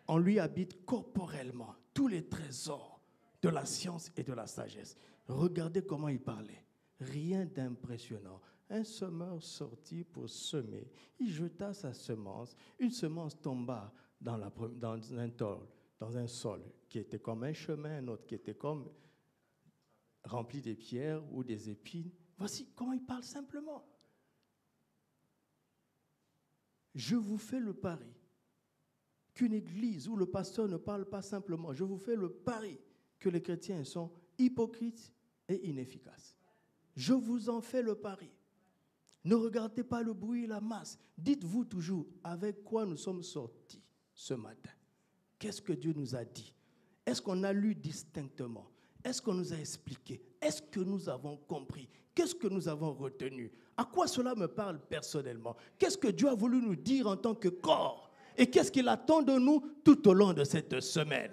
En lui habitent corporellement tous les trésors de la science et de la sagesse. Regardez comment il parlait. Rien d'impressionnant. Un semeur sortit pour semer. Il jeta sa semence. Une semence tomba dans un sol qui était comme un chemin, un autre qui était comme rempli de pierres ou des épines. Voici comment il parle simplement. Je vous fais le pari qu'une église où le pasteur ne parle pas simplement, je vous fais le pari que les chrétiens sont hypocrites et inefficaces. Je vous en fais le pari. Ne regardez pas le bruit et la masse. Dites-vous toujours avec quoi nous sommes sortis ce matin. Qu'est-ce que Dieu nous a dit? Est-ce qu'on a lu distinctement? Est-ce qu'on nous a expliqué? Est-ce que nous avons compris? Qu'est-ce que nous avons retenu? À quoi cela me parle personnellement? Qu'est-ce que Dieu a voulu nous dire en tant que corps? Et qu'est-ce qu'il attend de nous tout au long de cette semaine?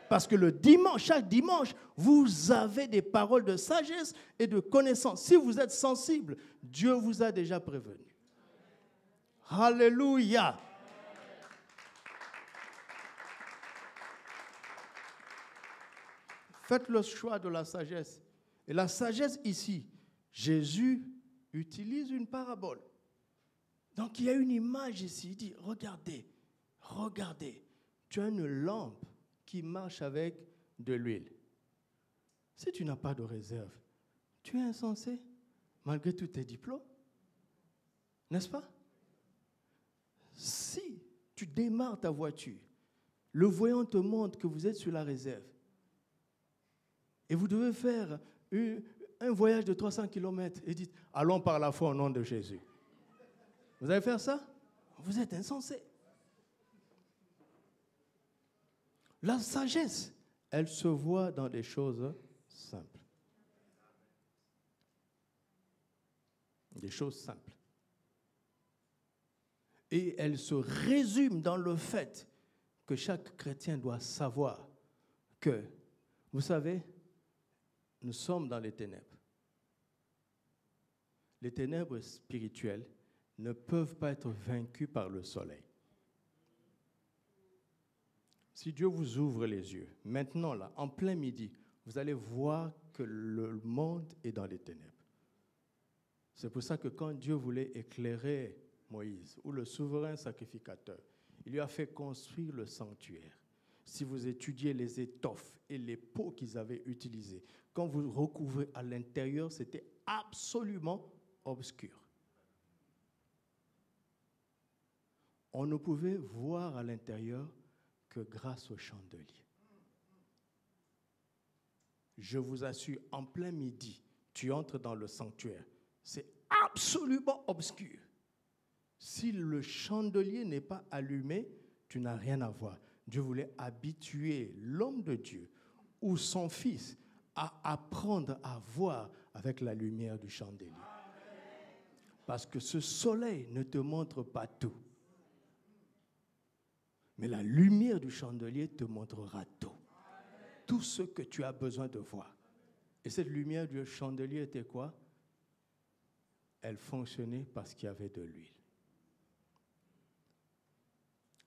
Parce que le dimanche, chaque dimanche, vous avez des paroles de sagesse et de connaissance. Si vous êtes sensible, Dieu vous a déjà prévenu. Alléluia. Faites le choix de la sagesse. Et la sagesse ici, Jésus utilise une parabole. Donc il y a une image ici. Il dit, regardez, regardez, tu as une lampe qui marche avec de l'huile. Si tu n'as pas de réserve, tu es insensé, malgré tous tes diplômes. N'est-ce pas? Si tu démarres ta voiture, le voyant te montre que vous êtes sur la réserve, et vous devez faire un voyage de 300 km et dites, allons par la foi au nom de Jésus. Vous allez faire ça? Vous êtes insensé. La sagesse, elle se voit dans des choses simples. Des choses simples. Et elle se résume dans le fait que chaque chrétien doit savoir que, vous savez, nous sommes dans les ténèbres. Les ténèbres spirituelles ne peuvent pas être vaincues par le soleil. Si Dieu vous ouvre les yeux, maintenant, là, en plein midi, vous allez voir que le monde est dans les ténèbres. C'est pour ça que quand Dieu voulait éclairer Moïse, ou le souverain sacrificateur, il lui a fait construire le sanctuaire. Si vous étudiez les étoffes et les pots qu'ils avaient utilisés, quand vous recouvrez à l'intérieur, c'était absolument obscur. On ne pouvait voir à l'intérieur que grâce au chandelier. Je vous assure, en plein midi, tu entres dans le sanctuaire. C'est absolument obscur. Si le chandelier n'est pas allumé, tu n'as rien à voir. Dieu voulait habituer l'homme de Dieu ou son fils à apprendre à voir avec la lumière du chandelier. Parce que ce soleil ne te montre pas tout. Mais la lumière du chandelier te montrera tout. Tout ce que tu as besoin de voir. Et cette lumière du chandelier était quoi? Elle fonctionnait parce qu'il y avait de l'huile.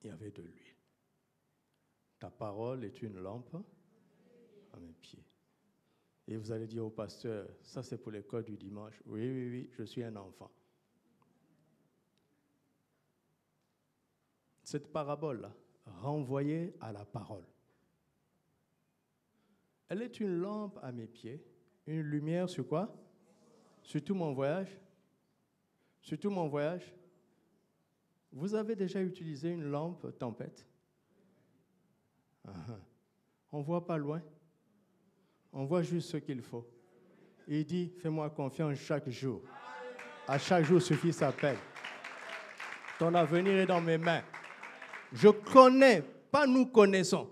Il y avait de l'huile. Ta parole est une lampe à mes pieds. Et vous allez dire au pasteur, ça c'est pour l'école du dimanche. Oui, oui, oui, je suis un enfant. Cette parabole-là, renvoyée à la parole. Elle est une lampe à mes pieds, une lumière sur quoi? Sur tout mon voyage. Sur tout mon voyage. Vous avez déjà utilisé une lampe tempête? On ne voit pas loin. On voit juste ce qu'il faut. Il dit, fais-moi confiance chaque jour. À chaque jour suffit sa peine. Ton avenir est dans mes mains. Je connais, pas nous connaissons.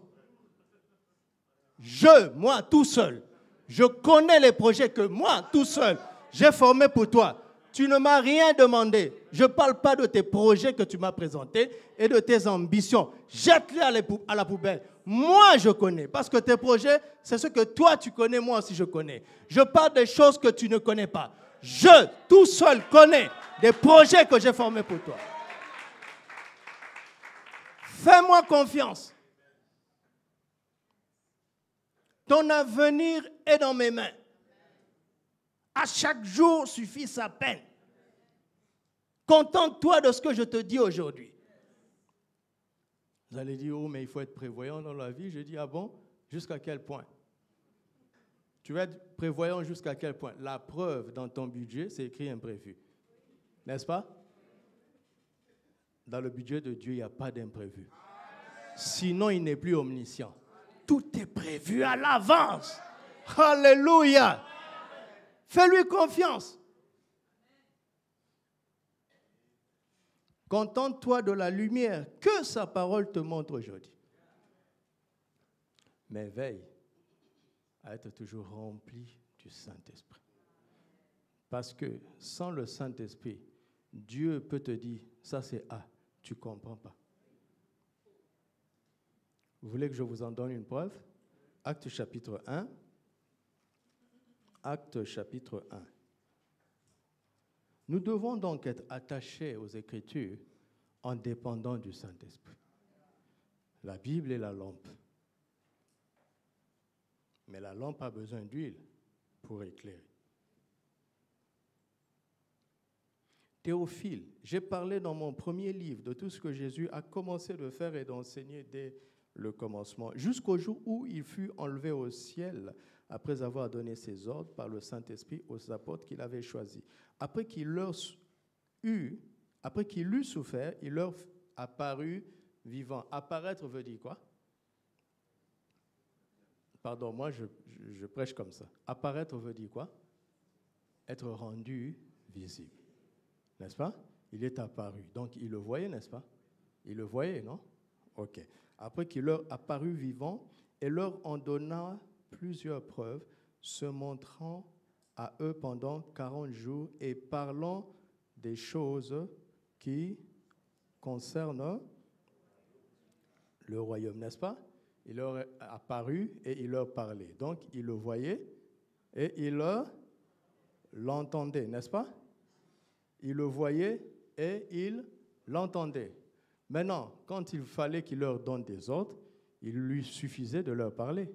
Moi, tout seul, je connais les projets que moi, tout seul, j'ai formés pour toi. Tu ne m'as rien demandé. Je ne parle pas de tes projets que tu m'as présentés et de tes ambitions. Jette-les à la poubelle. Moi, je connais. Parce que tes projets, c'est ce que toi, tu connais, moi aussi, je connais. Je parle des choses que tu ne connais pas. Je, tout seul, connais des projets que j'ai formés pour toi. Fais-moi confiance. Ton avenir est dans mes mains. À chaque jour suffit sa peine. Contente-toi de ce que je te dis aujourd'hui. Vous allez dire, oh, mais il faut être prévoyant dans la vie. Je dis, ah bon? Jusqu'à quel point? Tu vas être prévoyant jusqu'à quel point? La preuve dans ton budget, c'est écrit imprévu. N'est-ce pas? Dans le budget de Dieu, il n'y a pas d'imprévu. Sinon, il n'est plus omniscient. Tout est prévu à l'avance. Alléluia. Fais-lui confiance. Contente-toi de la lumière que sa parole te montre aujourd'hui. Mais veille à être toujours rempli du Saint-Esprit. Parce que sans le Saint-Esprit, Dieu peut te dire, ça c'est A, tu ne comprends pas. Vous voulez que je vous en donne une preuve? Actes chapitre 1. Actes chapitre 1. Nous devons donc être attachés aux Écritures en dépendant du Saint-Esprit. La Bible est la lampe. Mais la lampe a besoin d'huile pour éclairer. Théophile, j'ai parlé dans mon premier livre de tout ce que Jésus a commencé de faire et d'enseigner dès le commencement, jusqu'au jour où il fut enlevé au ciel après avoir donné ses ordres par le Saint-Esprit aux apôtres qu'il avait choisis. Après qu'il eut souffert, il leur apparut vivant. Apparaître veut dire quoi? Pardon, moi je prêche comme ça. Apparaître veut dire quoi? Être rendu visible. N'est-ce pas? Il est apparu. Donc il le voyait, n'est-ce pas? Il le voyait, non? Ok. Après qu'il leur apparut vivant et leur en donna plusieurs preuves, se montrant à eux pendant 40 jours et parlant des choses qui concernent le royaume, n'est-ce pas? Il leur est apparu et il leur parlait. Donc, ils le voyaient et ils l'entendaient, n'est-ce pas? Ils le voyaient et ils l'entendaient. Maintenant, quand il fallait qu'il leur donne des ordres, il lui suffisait de leur parler,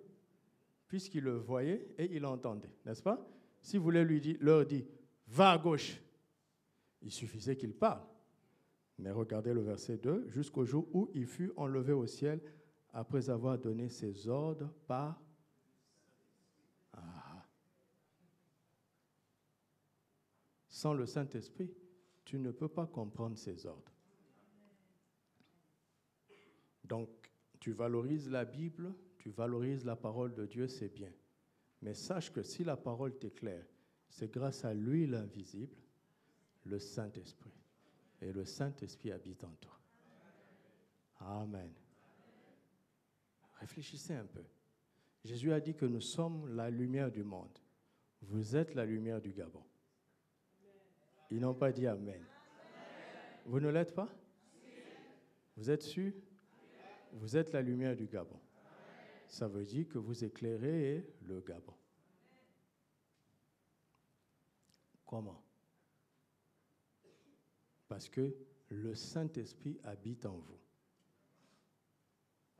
puisqu'il le voyait et il l'entendait, n'est-ce pas? Si vous voulez leur dire « va à gauche », il suffisait qu'il parle. Mais regardez le verset 2, jusqu'au jour où il fut enlevé au ciel après avoir donné ses ordres par... Sans le Saint-Esprit, tu ne peux pas comprendre ses ordres. Donc, tu valorises la Bible, tu valorises la parole de Dieu, c'est bien. Mais sache que si la parole t'éclaire, c'est grâce à lui l'invisible, le Saint-Esprit. Et le Saint-Esprit habite en toi. Amen. Réfléchissez un peu. Jésus a dit que nous sommes la lumière du monde. Vous êtes la lumière du Gabon. Ils n'ont pas dit Amen. Vous ne l'êtes pas? Vous êtes sûr? Vous êtes la lumière du Gabon. Ça veut dire que vous éclairez le Gabon. Comment? Parce que le Saint-Esprit habite en vous.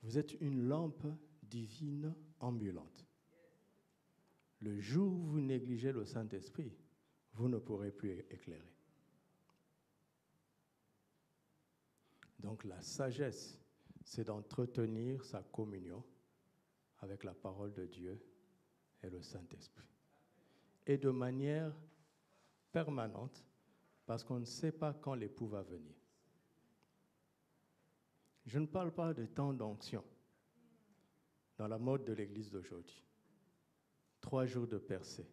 Vous êtes une lampe divine ambulante. Le jour où vous négligez le Saint-Esprit, vous ne pourrez plus éclairer. Donc la sagesse, c'est d'entretenir sa communion avec la parole de Dieu et le Saint-Esprit. Et de manière permanente, parce qu'on ne sait pas quand l'époux va venir. Je ne parle pas de temps d'onction dans la mode de l'Église d'aujourd'hui. 3 jours de percée,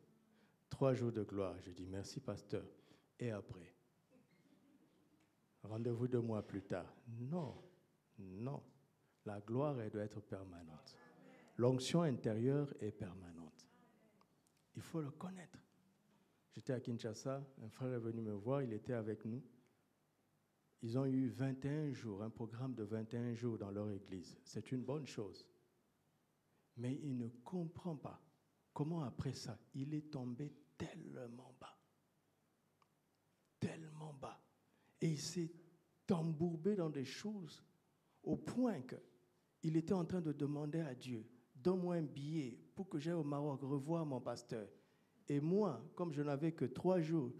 3 jours de gloire. Je dis merci, pasteur. Et après? Rendez-vous 2 mois plus tard. Non, non. La gloire, elle doit être permanente. L'onction intérieure est permanente. Il faut le connaître. J'étais à Kinshasa, un frère est venu me voir, il était avec nous. Ils ont eu 21 jours, un programme de 21 jours dans leur église. C'est une bonne chose. Mais il ne comprend pas comment après ça, il est tombé tellement bas. Tellement bas. Et il s'est embourbé dans des choses au point qu'il était en train de demander à Dieu, donne-moi un billet pour que j'aille au Maroc revoir mon pasteur. Et moi, comme je n'avais que 3 jours,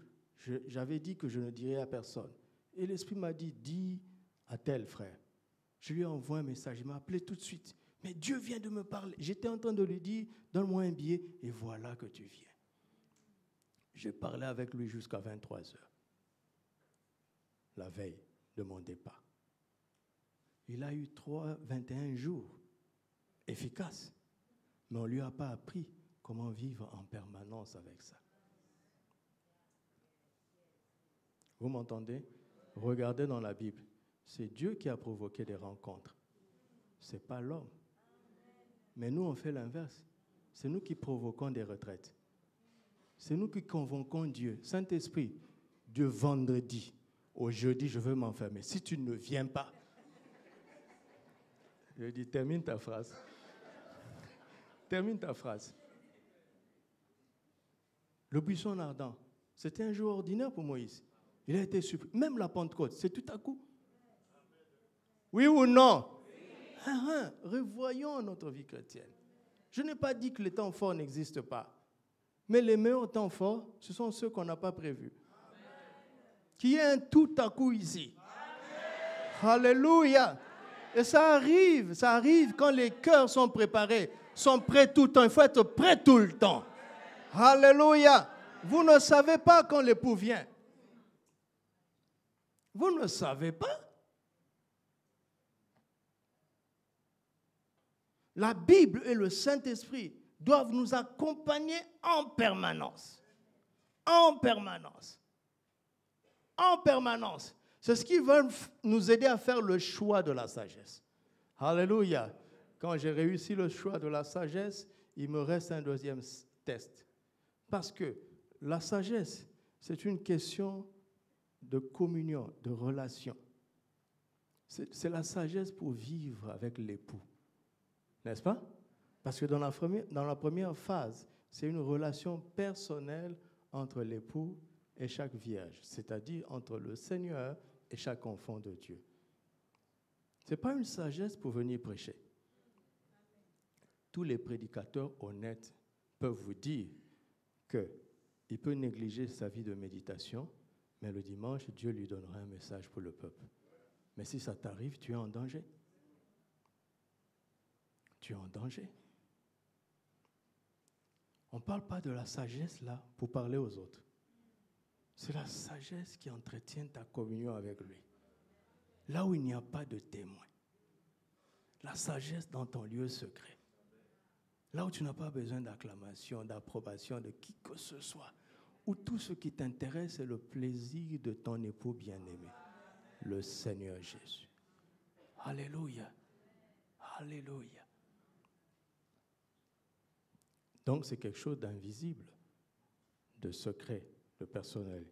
j'avais dit que je ne dirais à personne. Et l'Esprit m'a dit, dis à tel frère. Je lui ai envoyé un message, il m'a appelé tout de suite. Mais Dieu vient de me parler. J'étais en train de lui dire, donne-moi un billet, et voilà que tu viens. J'ai parlé avec lui jusqu'à 23 heures, la veille de mon départ. Il a eu 21 jours efficaces, mais on ne lui a pas appris comment vivre en permanence avec ça. Vous m'entendez? Regardez dans la Bible. C'est Dieu qui a provoqué des rencontres. Ce n'est pas l'homme. Mais nous, on fait l'inverse. C'est nous qui provoquons des retraites. C'est nous qui convoquons Dieu. Saint-Esprit, Dieu vendredi, au jeudi, je veux m'enfermer. Si tu ne viens pas, je dis, termine ta phrase. Termine ta phrase. Le buisson ardent, c'était un jour ordinaire pour Moïse. Il a été surpris. Même la Pentecôte, c'est tout à coup. Oui ou non? Revoyons notre vie chrétienne. Je n'ai pas dit que les temps forts n'existent pas. Mais les meilleurs temps forts, ce sont ceux qu'on n'a pas prévus. Qu'il y ait un tout à coup ici. Alléluia. Et ça arrive quand les cœurs sont préparés, sont prêts tout le temps. Il faut être prêt tout le temps. Alléluia. Vous ne savez pas quand l'époux vient. Vous ne savez pas. La Bible et le Saint-Esprit doivent nous accompagner en permanence. En permanence. En permanence. C'est ce qui va nous aider à faire le choix de la sagesse. Alléluia. Quand j'ai réussi le choix de la sagesse, il me reste un deuxième test. Parce que la sagesse, c'est une question de communion, de relation. C'est la sagesse pour vivre avec l'époux. N'est-ce pas? Parce que dans la première phase, c'est une relation personnelle entre l'époux et chaque vierge, c'est-à-dire entre le Seigneur et chaque enfant de Dieu. Ce n'est pas une sagesse pour venir prêcher. Tous les prédicateurs honnêtes peuvent vous dire qu'il peut négliger sa vie de méditation, mais le dimanche, Dieu lui donnera un message pour le peuple. Mais si ça t'arrive, tu es en danger. Tu es en danger. On ne parle pas de la sagesse là pour parler aux autres. C'est la sagesse qui entretient ta communion avec lui. Là où il n'y a pas de témoin. La sagesse dans ton lieu secret. Là où tu n'as pas besoin d'acclamation, d'approbation de qui que ce soit. Où tout ce qui t'intéresse est le plaisir de ton époux bien-aimé. Le Seigneur Jésus. Alléluia. Alléluia. Donc, c'est quelque chose d'invisible, de secret, de personnel.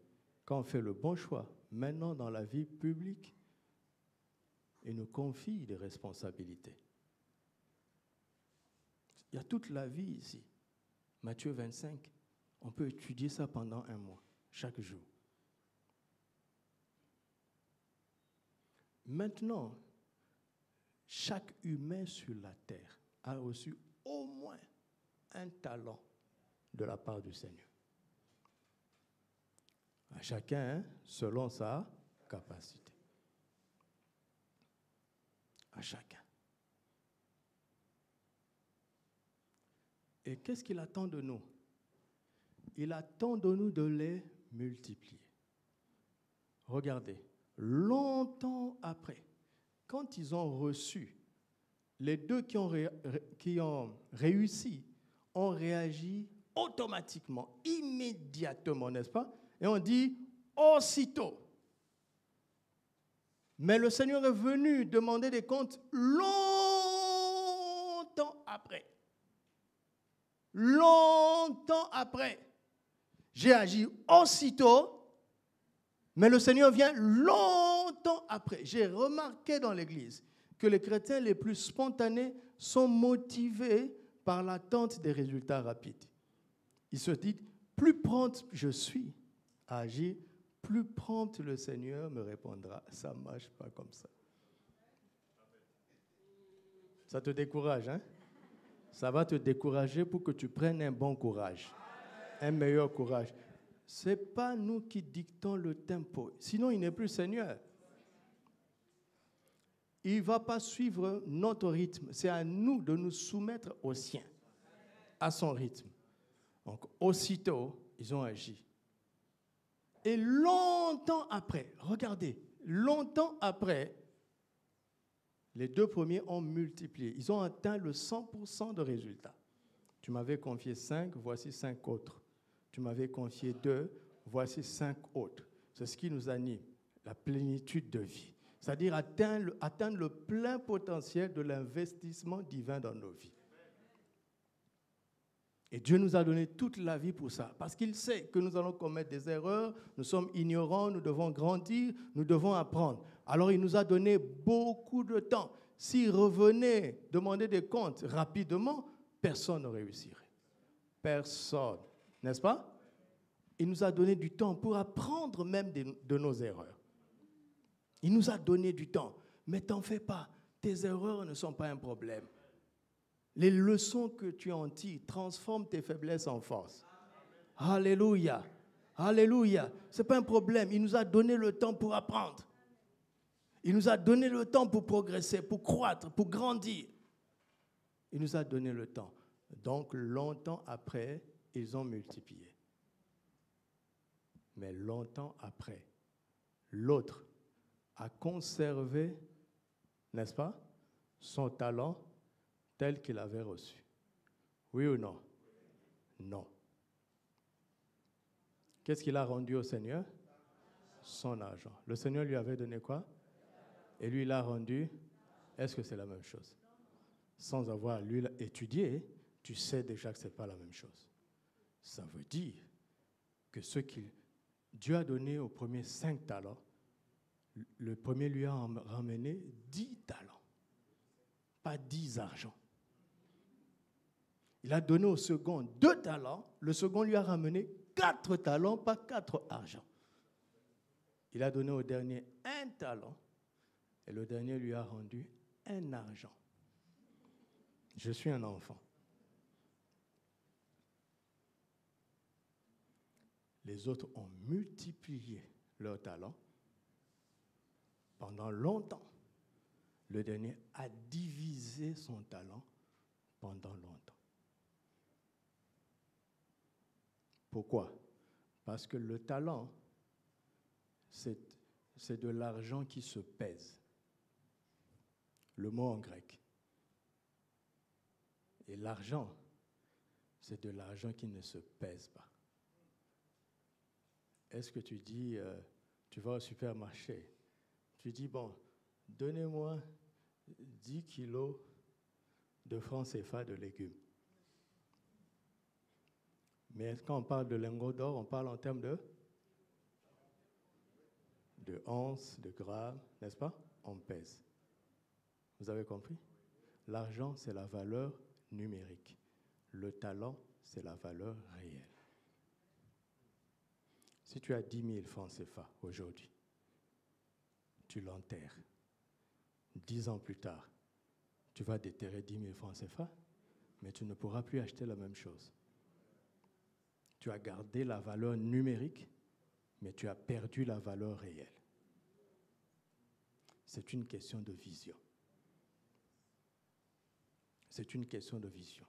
Quand on fait le bon choix, maintenant dans la vie publique, il nous confie des responsabilités. Il y a toute la vie ici. Matthieu 25, on peut étudier ça pendant 1 mois, chaque jour. Maintenant, chaque humain sur la terre a reçu au moins un talent de la part du Seigneur. À chacun, selon sa capacité. À chacun. Et qu'est-ce qu'il attend de nous? Il attend de nous de les multiplier. Regardez, longtemps après, quand ils ont reçu, les deux qui ont réussi, ont réagi automatiquement, immédiatement, n'est-ce pas? Et on dit aussitôt. Mais le Seigneur est venu demander des comptes longtemps après. Longtemps après. J'ai agi aussitôt, mais le Seigneur vient longtemps après. J'ai remarqué dans l'Église que les chrétiens les plus spontanés sont motivés par l'attente des résultats rapides. Ils se disent, plus prompt je suis à agir, plus prompt le Seigneur me répondra. Ça ne marche pas comme ça. Ça te décourage, hein? Ça va te décourager pour que tu prennes un bon courage, un meilleur courage. Ce n'est pas nous qui dictons le tempo. Sinon, il n'est plus Seigneur. Il ne va pas suivre notre rythme. C'est à nous de nous soumettre au sien, à son rythme. Donc, aussitôt, ils ont agi. Et longtemps après, regardez, longtemps après, les deux premiers ont multiplié. Ils ont atteint le 100% de résultats. Tu m'avais confié 5, voici 5 autres. Tu m'avais confié 2, voici 5 autres. C'est ce qui nous anime, la plénitude de vie. C'est-à-dire atteindre le plein potentiel de l'investissement divin dans nos vies. Et Dieu nous a donné toute la vie pour ça, parce qu'il sait que nous allons commettre des erreurs, nous sommes ignorants, nous devons grandir, nous devons apprendre. Alors il nous a donné beaucoup de temps. S'il revenait demander des comptes rapidement, personne ne réussirait. Personne. N'est-ce pas? Il nous a donné du temps pour apprendre même de nos erreurs. Il nous a donné du temps. Mais t'en fais pas. Tes erreurs ne sont pas un problème. Les leçons que tu en tires transforment tes faiblesses en force. Alléluia. Alléluia. Ce n'est pas un problème. Il nous a donné le temps pour apprendre. Il nous a donné le temps pour progresser, pour croître, pour grandir. Il nous a donné le temps. Donc, longtemps après, ils ont multiplié. Mais longtemps après, l'autre a conservé, n'est-ce pas, son talent tel qu'il avait reçu. Oui ou non? Non. Qu'est-ce qu'il a rendu au Seigneur? Son argent. Le Seigneur lui avait donné quoi? Et lui, il a rendu. Est-ce que c'est la même chose? Sans avoir lui étudié, tu sais déjà que ce n'est pas la même chose. Ça veut dire que ce que Dieu a donné au premier 5 talents, le premier lui a ramené 10 talents, pas 10 argent. Il a donné au second 2 talents, le second lui a ramené 4 talents, pas 4 argent. Il a donné au dernier 1 talent, et le dernier lui a rendu 1 argent. Je suis un enfant. Les autres ont multiplié leurs talents pendant longtemps. Le dernier a divisé son talent pendant longtemps. Pourquoi? Parce que le talent, c'est de l'argent qui se pèse. Le mot en grec. Et l'argent, c'est de l'argent qui ne se pèse pas. Est-ce que tu dis, tu vas au supermarché, tu dis, bon, donnez-moi 10 kilos de francs CFA de légumes. Mais quand on parle de lingots d'or, on parle en termes de onces, de grammes, n'est-ce pas? On pèse. Vous avez compris? L'argent, c'est la valeur numérique. Le talent, c'est la valeur réelle. Si tu as 10 000 francs CFA aujourd'hui, tu l'enterres. 10 ans plus tard, tu vas déterrer 10 000 francs CFA, mais tu ne pourras plus acheter la même chose. Tu as gardé la valeur numérique, mais tu as perdu la valeur réelle. C'est une question de vision. C'est une question de vision.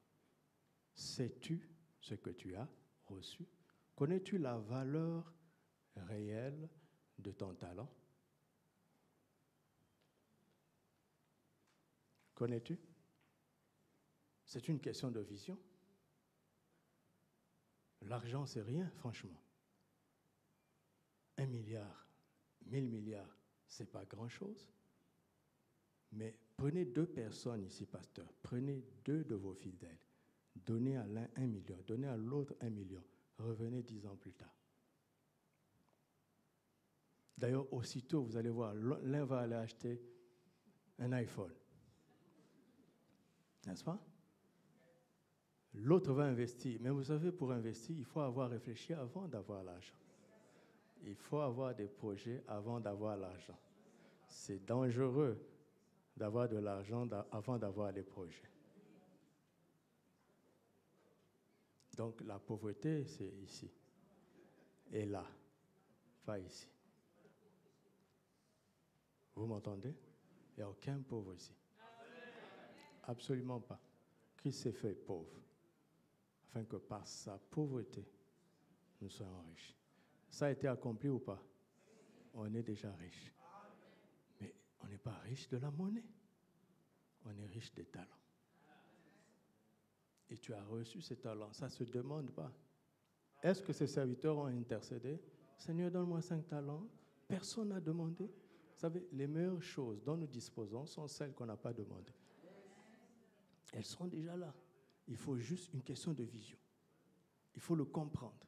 Sais-tu ce que tu as reçu? Connais-tu la valeur réelle de ton talent? Connais-tu? C'est une question de vision. L'argent, c'est rien, franchement. 1 milliard, 1000 milliards, ce n'est pas grand-chose. Mais prenez 2 personnes ici, pasteur. Prenez 2 de vos fidèles. Donnez à l'un 1 million, donnez à l'autre 1 million. Revenez 10 ans plus tard. D'ailleurs, aussitôt, vous allez voir, l'un va aller acheter un iPhone. N'est-ce pas? L'autre va investir. Mais vous savez, pour investir, il faut avoir réfléchi avant d'avoir l'argent. Il faut avoir des projets avant d'avoir l'argent. C'est dangereux d'avoir de l'argent avant d'avoir des projets. Donc la pauvreté, c'est ici. Et là, pas ici. Vous m'entendez? Il n'y a aucun pauvre ici. Absolument pas. Christ s'est fait pauvre, afin que par sa pauvreté, nous soyons riches. Ça a été accompli ou pas? On est déjà riche. Mais on n'est pas riche de la monnaie. On est riche des talents. Et tu as reçu ces talents. Ça ne se demande pas. Est-ce que ces serviteurs ont intercédé? Seigneur, donne-moi 5 talents. Personne n'a demandé. Vous savez, les meilleures choses dont nous disposons sont celles qu'on n'a pas demandées. Elles sont déjà là. Il faut juste une question de vision. Il faut le comprendre.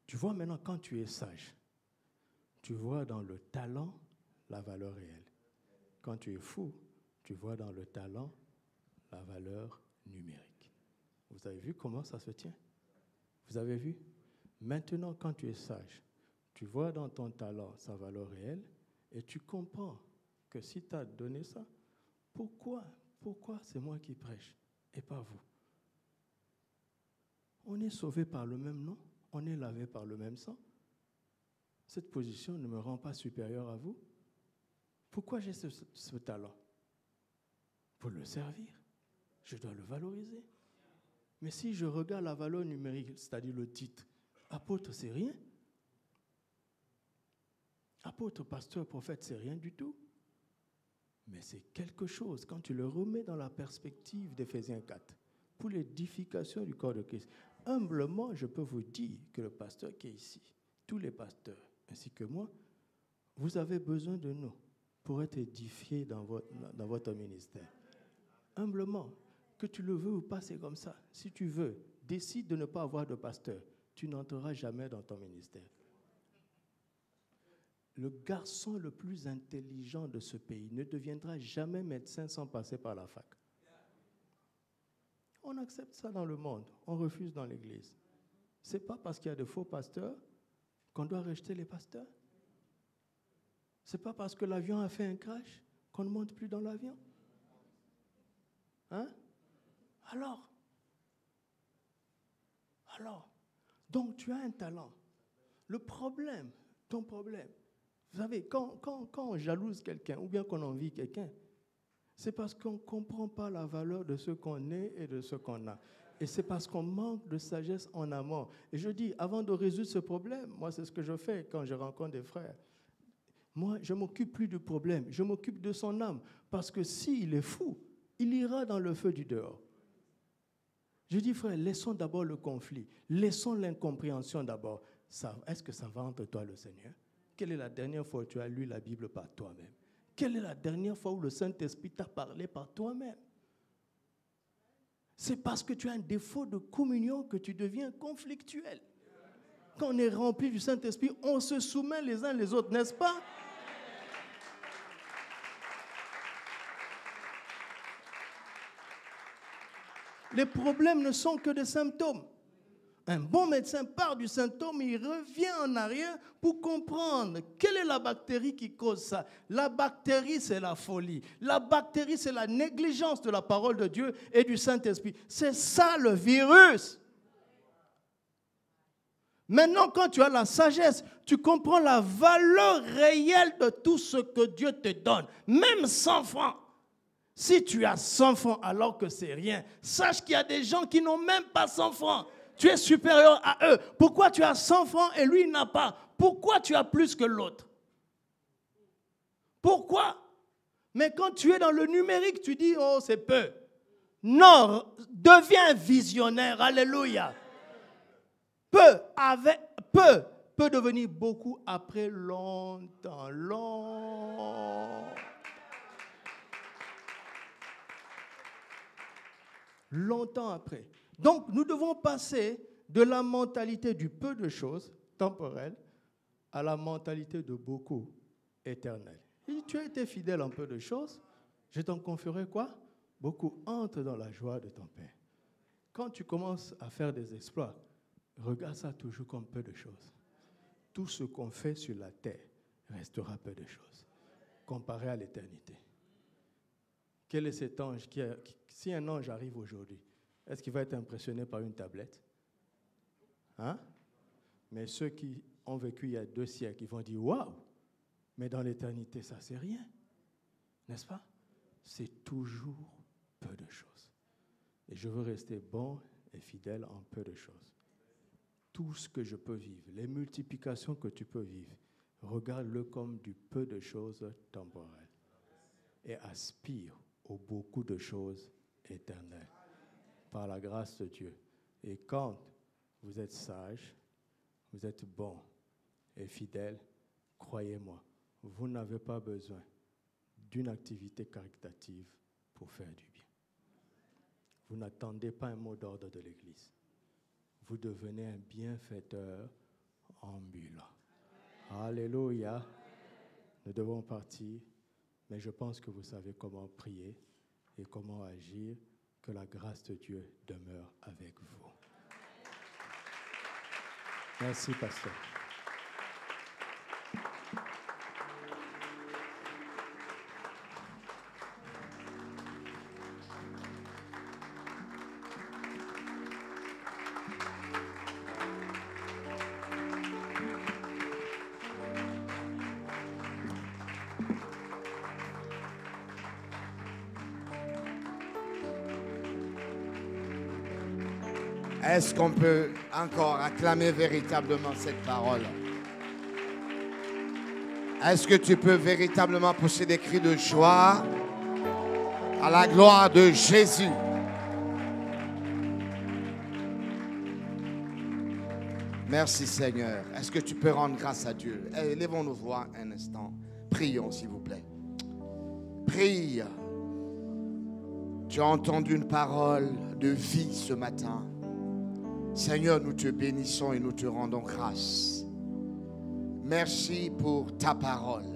Tu vois maintenant, quand tu es sage, tu vois dans le talent la valeur réelle. Quand tu es fou, tu vois dans le talent la valeur numérique. Vous avez vu comment ça se tient? Vous avez vu? Maintenant, quand tu es sage, tu vois dans ton talent sa valeur réelle et tu comprends que si tu as donné ça, pourquoi c'est moi qui prêche et pas vous? On est sauvé par le même nom, on est lavé par le même sang. Cette position ne me rend pas supérieur à vous. Pourquoi j'ai ce talent? Pour le servir. Je dois le valoriser. Mais si je regarde la valeur numérique, c'est-à-dire le titre, apôtre, c'est rien. Apôtre, pasteur, prophète, c'est rien du tout. Mais c'est quelque chose quand tu le remets dans la perspective d'Éphésiens 4, pour l'édification du corps de Christ. Humblement, je peux vous dire que le pasteur qui est ici, tous les pasteurs, ainsi que moi, vous avez besoin de nous pour être édifiés dans votre ministère. Humblement, que tu le veux ou pas, c'est comme ça. Si tu veux, décide de ne pas avoir de pasteur, tu n'entreras jamais dans ton ministère. Le garçon le plus intelligent de ce pays ne deviendra jamais médecin sans passer par la fac. On accepte ça dans le monde, on refuse dans l'Église. Ce n'est pas parce qu'il y a de faux pasteurs qu'on doit rejeter les pasteurs. Ce n'est pas parce que l'avion a fait un crash qu'on ne monte plus dans l'avion. Hein? Alors, donc tu as un talent. Le problème, ton problème, vous savez, quand on jalouse quelqu'un ou bien qu'on envie quelqu'un, c'est parce qu'on ne comprend pas la valeur de ce qu'on est et de ce qu'on a. Et c'est parce qu'on manque de sagesse en amont. Et je dis, avant de résoudre ce problème, moi c'est ce que je fais quand je rencontre des frères. Moi, je ne m'occupe plus du problème, je m'occupe de son âme. Parce que s'il est fou, il ira dans le feu du dehors. Je dis, frère, laissons d'abord le conflit, laissons l'incompréhension d'abord. Est-ce que ça va entre toi et le Seigneur? Quelle est la dernière fois où tu as lu la Bible par toi-même? Quelle est la dernière fois où le Saint-Esprit t'a parlé par toi-même? C'est parce que tu as un défaut de communion que tu deviens conflictuel. Quand on est rempli du Saint-Esprit, on se soumet les uns les autres, n'est-ce pas? Les problèmes ne sont que des symptômes. Un bon médecin part du symptôme et il revient en arrière pour comprendre quelle est la bactérie qui cause ça. La bactérie, c'est la folie. La bactérie, c'est la négligence de la parole de Dieu et du Saint-Esprit. C'est ça le virus. Maintenant, quand tu as la sagesse, tu comprends la valeur réelle de tout ce que Dieu te donne. Même 100 francs. Si tu as 100 francs alors que c'est rien, sache qu'il y a des gens qui n'ont même pas 100 francs. Tu es supérieur à eux. Pourquoi tu as 100 francs et lui il n'a pas? Pourquoi tu as plus que l'autre? Pourquoi? Mais quand tu es dans le numérique, tu dis, oh, c'est peu. Non, deviens visionnaire. Alléluia. Peu peut devenir beaucoup après longtemps. Longtemps après. Donc, nous devons passer de la mentalité du peu de choses, temporelles, à la mentalité de beaucoup, éternelle. Et tu as été fidèle en peu de choses, je t'en confierai quoi? Beaucoup. Entre dans la joie de ton Père. Quand tu commences à faire des exploits, regarde ça toujours comme peu de choses. Tout ce qu'on fait sur la terre restera peu de choses, comparé à l'éternité. Quel est cet ange si un ange arrive aujourd'hui, est-ce qu'il va être impressionné par une tablette? Hein? Mais ceux qui ont vécu il y a 2 siècles, ils vont dire « Waouh! Mais dans l'éternité, ça c'est rien. » N'est-ce pas? C'est toujours peu de choses. Et je veux rester bon et fidèle en peu de choses. Tout ce que je peux vivre, les multiplications que tu peux vivre, regarde-le comme du peu de choses temporelles. Et aspire aux beaucoup de choses éternelles. Par la grâce de Dieu. Et quand vous êtes sage, vous êtes bon et fidèle, croyez-moi, vous n'avez pas besoin d'une activité caritative pour faire du bien. Vous n'attendez pas un mot d'ordre de l'Église. Vous devenez un bienfaiteur ambulant. Alléluia. Nous devons partir, mais je pense que vous savez comment prier et comment agir. Que la grâce de Dieu demeure avec vous. Merci, pasteur. Est-ce qu'on peut encore acclamer véritablement cette parole? Est-ce que tu peux véritablement pousser des cris de joie à la gloire de Jésus? Merci Seigneur. Est-ce que tu peux rendre grâce à Dieu? Lèvons nos voix un instant. Prions s'il vous plaît. Prie. Tu as entendu une parole de vie ce matin. Seigneur, nous te bénissons et nous te rendons grâce. Merci pour ta parole.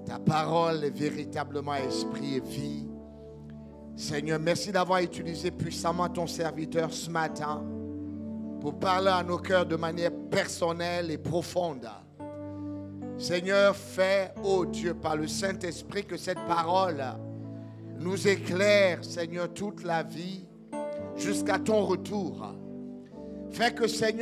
Ta parole est véritablement esprit et vie. Seigneur, merci d'avoir utilisé puissamment ton serviteur ce matin pour parler à nos cœurs de manière personnelle et profonde. Seigneur, fais, ô Dieu, par le Saint-Esprit, que cette parole nous éclaire, Seigneur, toute la vie jusqu'à ton retour. Fais que, Seigneur,